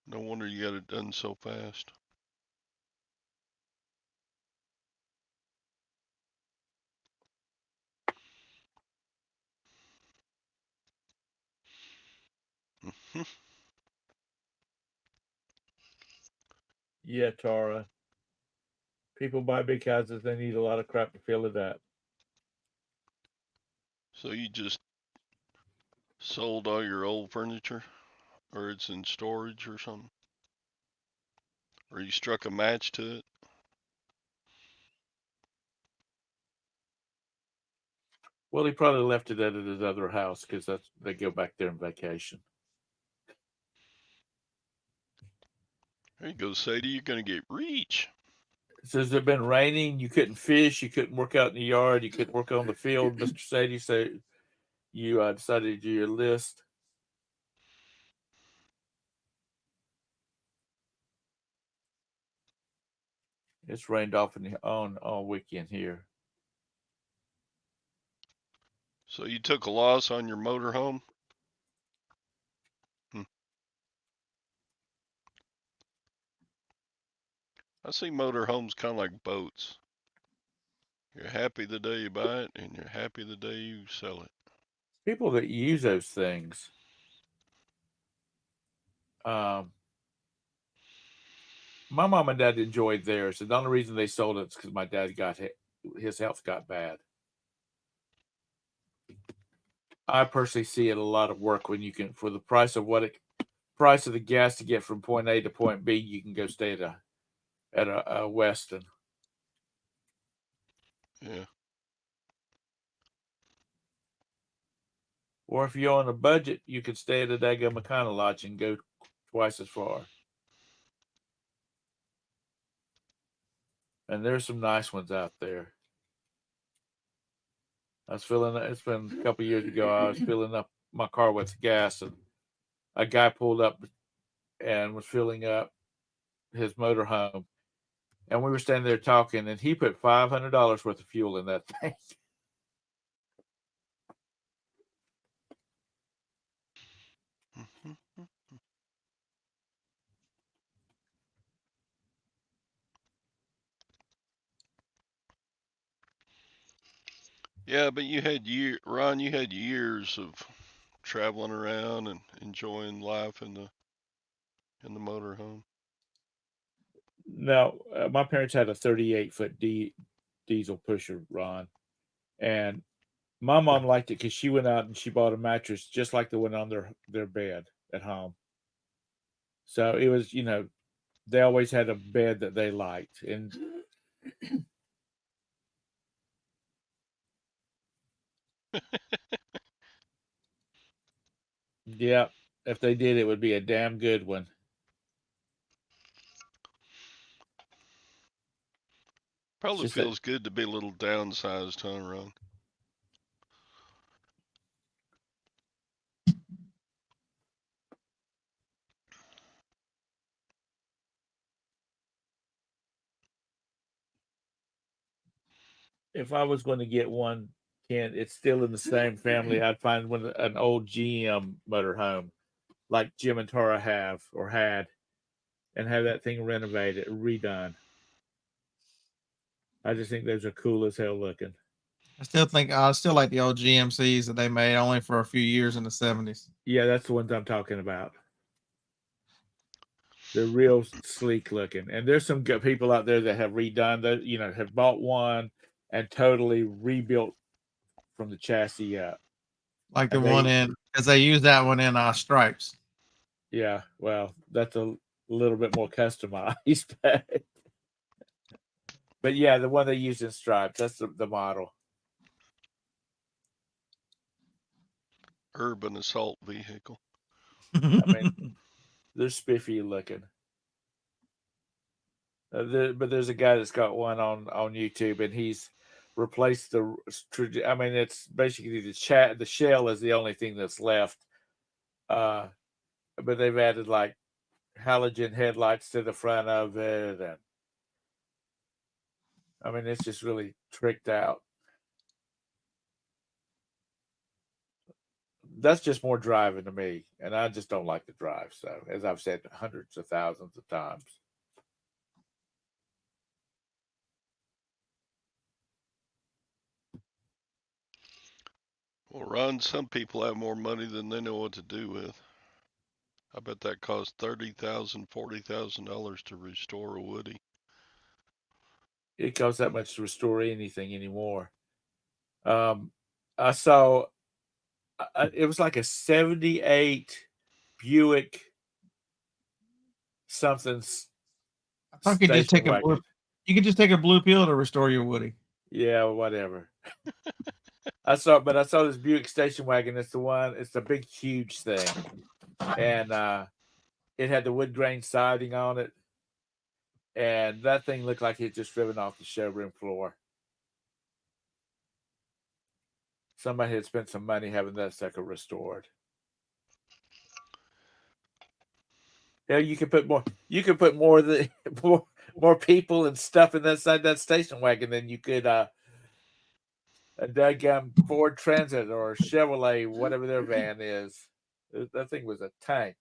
No wonder you got it done so fast. Yeah, Tara. People buy big houses, they need a lot of crap to fill it up. So you just sold all your old furniture? Or it's in storage or something? Or you struck a match to it? Well, he probably left it at his other house because they go back there on vacation. There you go, Sadie. You're going to get reach. Since it been raining, you couldn't fish, you couldn't work out in the yard, you couldn't work on the field, Mr. Sadie. So you decided to do your list. It's rained off on all weekend here. So you took a loss on your motorhome? I see motorhomes kind of like boats. You're happy the day you buy it, and you're happy the day you sell it. People that use those things, my mom and dad enjoyed theirs. And the only reason they sold it is because my dad his health got bad. I personally see it a lot of work when you can, for the price of price of the gas to get from point A to point B, you can go stay at a Weston. Yeah. Or if you're on a budget, you could stay at a Dago McConnell Lodge and go twice as far. And there's some nice ones out there. It's been a couple of years ago, I was filling up my car with gas, and a guy pulled up and was filling up his motorhome. And we were standing there talking, and he put $500 worth of fuel in that thing. Yeah, but Ron, you had years of traveling around and enjoying life in the motorhome. Now, my parents had a 38-foot diesel pusher, Ron, and my mom liked it because she went out and she bought a mattress just like the one on their bed at home. So it was, they always had a bed that they liked, and yeah, if they did, it would be a damn good one. Probably feels good to be a little downsized, huh, Ron? If I was going to get one, Ken, it's still in the same family. I'd find an old GM motorhome like Jim and Tara have or had, and have that thing renovated, redone. I just think those are cool as hell looking. I still like the old GMCs that they made only for a few years in the 70s. Yeah, that's the ones I'm talking about. They're real sleek looking, and there's some good people out there that have redone that. Have bought one and totally rebuilt from the chassis up. Like the one because they use that one in Stripes. Yeah, well, that's a little bit more customized, but yeah, the one they use in Stripes, that's the model. Urban assault vehicle. I mean, they're spiffy looking. But there's a guy that's got one on YouTube, and he's replaced I mean, it's basically the shell is the only thing that's left. But they've added like halogen headlights to the front of it, and I mean, it's just really tricked out. That's just more driving to me, and I just don't like to drive. So, as I've said hundreds of thousands of times. Well, Ron, some people have more money than they know what to do with. I bet that costs $30,000, $40,000 to restore a Woody. It costs that much to restore anything anymore. I saw it was like a 78 Buick something. I thought you could just take a blue pill to restore your Woody. Yeah, whatever. I saw this Buick station wagon. It's the one. It's the big, huge thing, and it had the wood grain siding on it, and that thing looked like it just driven off the showroom floor. Somebody had spent some money having that sucker restored. Yeah, you could put more. You could put more the more people and stuff inside that station wagon than you could a daggum Ford Transit or Chevrolet, whatever their van is. That thing was a tank.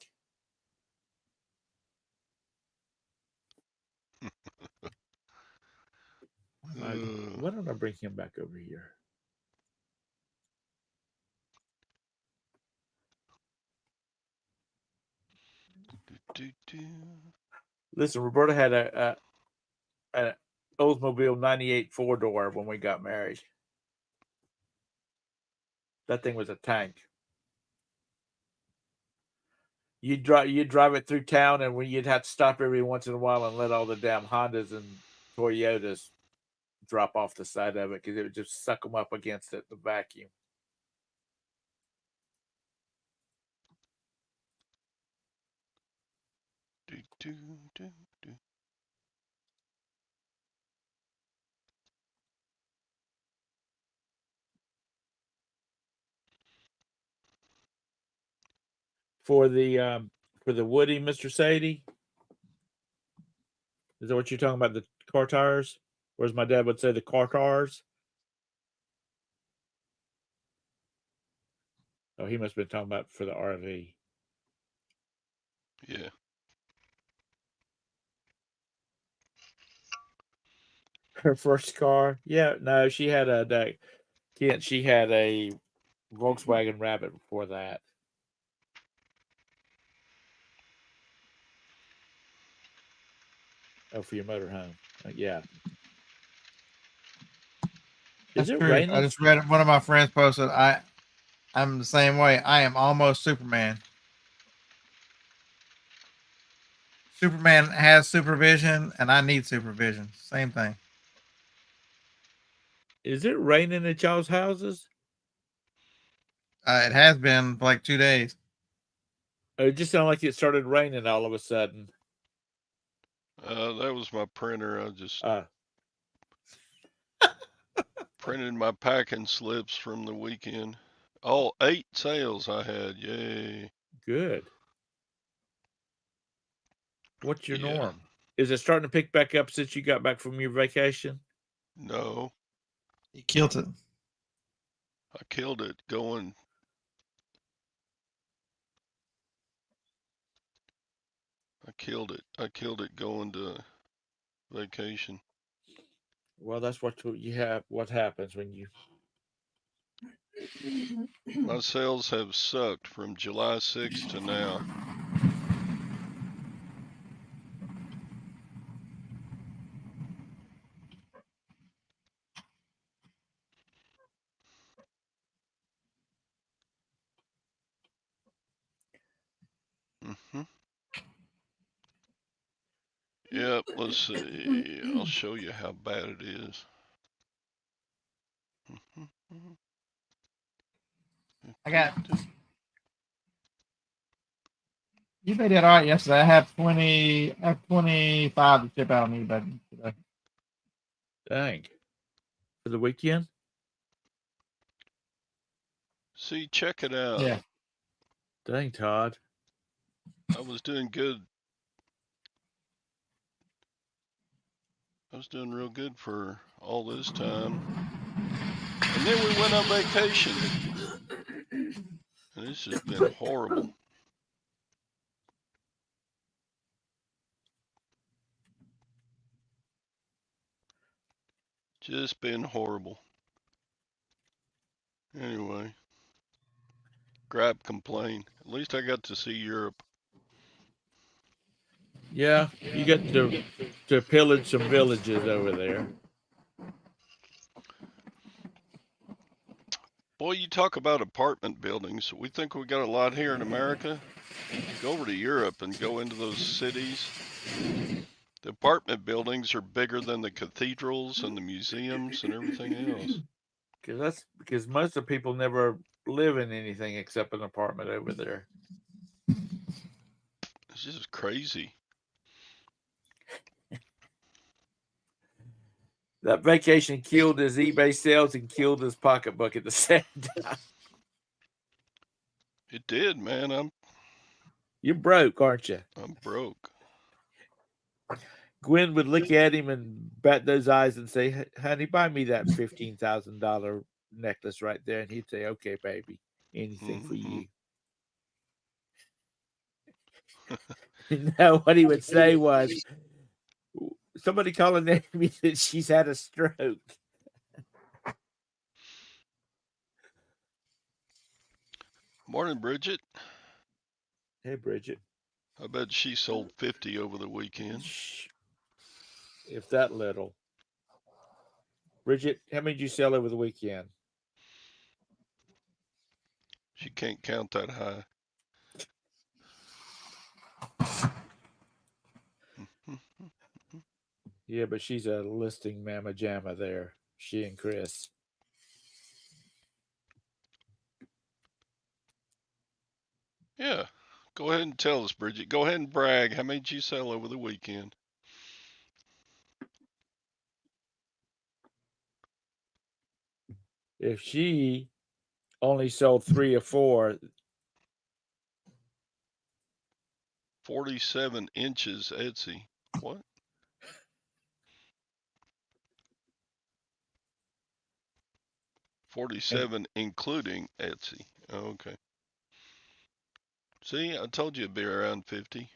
Why don't I bring him back over here? Listen, Roberta had an Oldsmobile '98 4-door when we got married. That thing was a tank. You'd drive it through town, and you'd have to stop every once in a while and let all the damn Hondas and Toyotas drop off the side of it because it would just suck them up against it, the vacuum. For the Woody, Mr. Sadie, is that what you're talking about? The car tires, or as my dad would say, the car tires. Oh, he must have been talking about for the RV. Yeah. Her first car, yeah, no, she had a Volkswagen Rabbit before that. Oh, for your motorhome, yeah. That's Is it true. I raining? just read one of my friends posted. I'm the same way. I am almost Superman. Superman has supervision, and I need supervision. Same thing. Is it raining at y'all's houses? It has been for like 2 days. It just sounded like it started raining all of a sudden. That was my printer. I just Uh, printed my packing slips from the weekend. All 8 sales I had. Yay. Good. What's your Yeah. norm? Is it starting to pick back up since you got back from your vacation? No. He killed it. I killed it going. I killed it going to vacation. Well, that's what you have. What happens when you? My sales have sucked from July 6th to now. Mm-hmm. Yep, let's see. I'll show you how bad it is. I got. You did all right yesterday. I have 20. I have 25 to ship out on eBay today. Dang. For the weekend? See, check it out. Yeah. Dang, Todd. I was doing good. I was doing real good for all this time. And then we went on vacation. And it's just been horrible. Just been horrible. Anyway, grab complain. At least I got to see Europe. Yeah, you got to pillage some villages over there. Boy, you talk about apartment buildings. We think we got a lot here in America. Go over to Europe and go into those cities. The apartment buildings are bigger than the cathedrals and the museums and everything else. Because most of the people never live in anything except an apartment over there. It's just crazy. That vacation killed his eBay sales and killed his pocketbook at the same time. It did, man. You're broke, aren't you? I'm broke. Gwen would look at him and bat those eyes and say, "Honey, buy me that $15,000 necklace right there." And he'd say, "Okay, baby, anything for Mm-hmm. you." Now, what he would say was, "Somebody calling me that she's had a stroke." Morning, Bridget. Hey, Bridget. I bet she sold 50 over the weekend. If that little. Bridget, how many did you sell over the weekend? She can't count that high. Yeah, but she's a listing mamma jamma there. She and Chris. Yeah. Go ahead and tell us, Bridget. Go ahead and brag. How many did you sell over the weekend? If she only sold 3 or 4, 47 inches Etsy. What? and 47 including Etsy. Oh, okay. See, I told you it'd be around 50.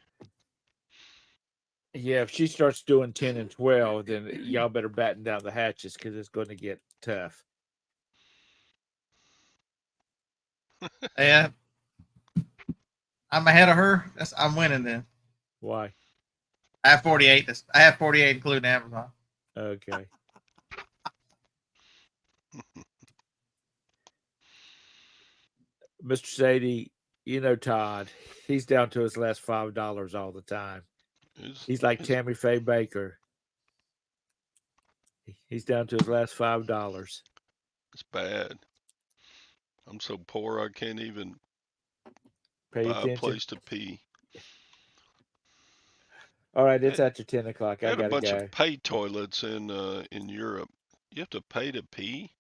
yeah, if she starts doing 10 and 12, then y'all better batten down the hatches because it's going to get tough. Yeah, I'm ahead of her. I'm winning then. Why? I have 48. I have 48 including Amazon. Okay. Mr. Sadie, you know Todd. He's down to his last $5 all the time. He's like Tammy Faye Baker. He's down to his last $5. It's bad. I'm so poor I can't even Pay buy a attention. place to pee. All right, it's after 10 o'clock. They I had a gotta bunch go. of pay toilets in Europe. You have to pay to pee?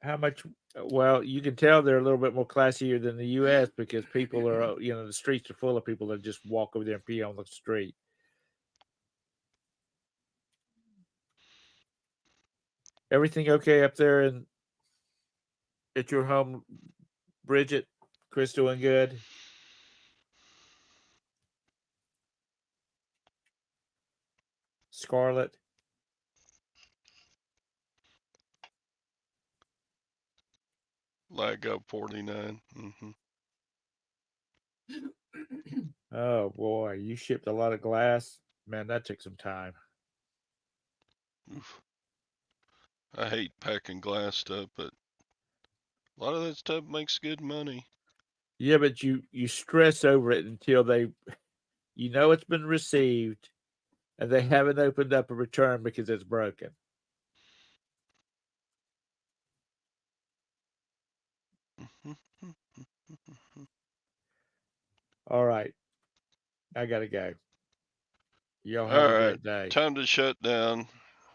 How much? Well, you can tell they're a little bit more classier than the U.S. because people are, the streets are full of people that just walk over there and pee on the street. Everything okay up there at your home, Bridget? Chris doing good? Scarlett? Lag up 49. Mm-hmm. Oh boy, you shipped a lot of glass. Man, that took some time. Oof. I hate packing glass stuff, but a lot of that stuff makes good money. Yeah, but you stress over it until it's been received, and they haven't opened up a return because it's broken. All right, I gotta go. Y'all have All a right, great day. time to shut down.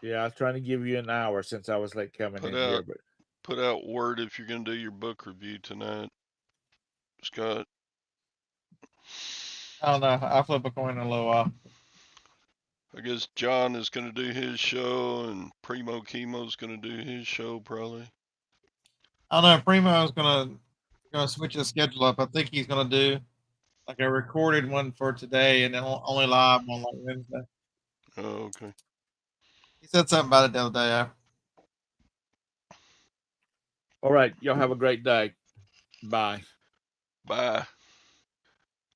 Yeah, I was trying to give you an hour since I was late coming Put in here, out but put out word if you're gonna do your book review tonight, Scott. I don't know. I'll flip a coin in a little while. I guess John is gonna do his show, and Primo Chemo's gonna do his show probably. I don't know. Primo's gonna switch the schedule up. I think he's gonna do like a recorded one for today, and then only live on like Wednesday. Oh, okay. He said something about it the other day. all right, y'all have a great day. Bye. Bye.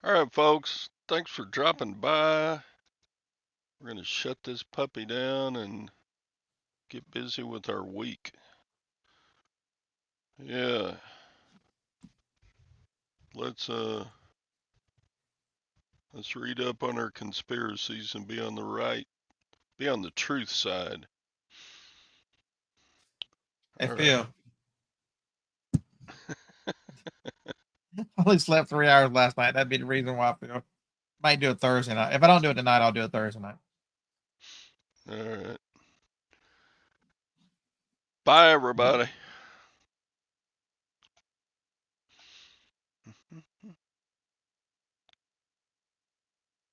All right, folks. Thanks for dropping by. We're gonna shut this puppy down and get busy with our week. Yeah. Let's let's read up on our conspiracies and be on the truth side. Hey, All Phil. right. I only slept 3 hours last night. That'd be the reason why I feel. Might do it Thursday night. If I don't do it tonight, I'll do it Thursday night. All right. Bye, everybody.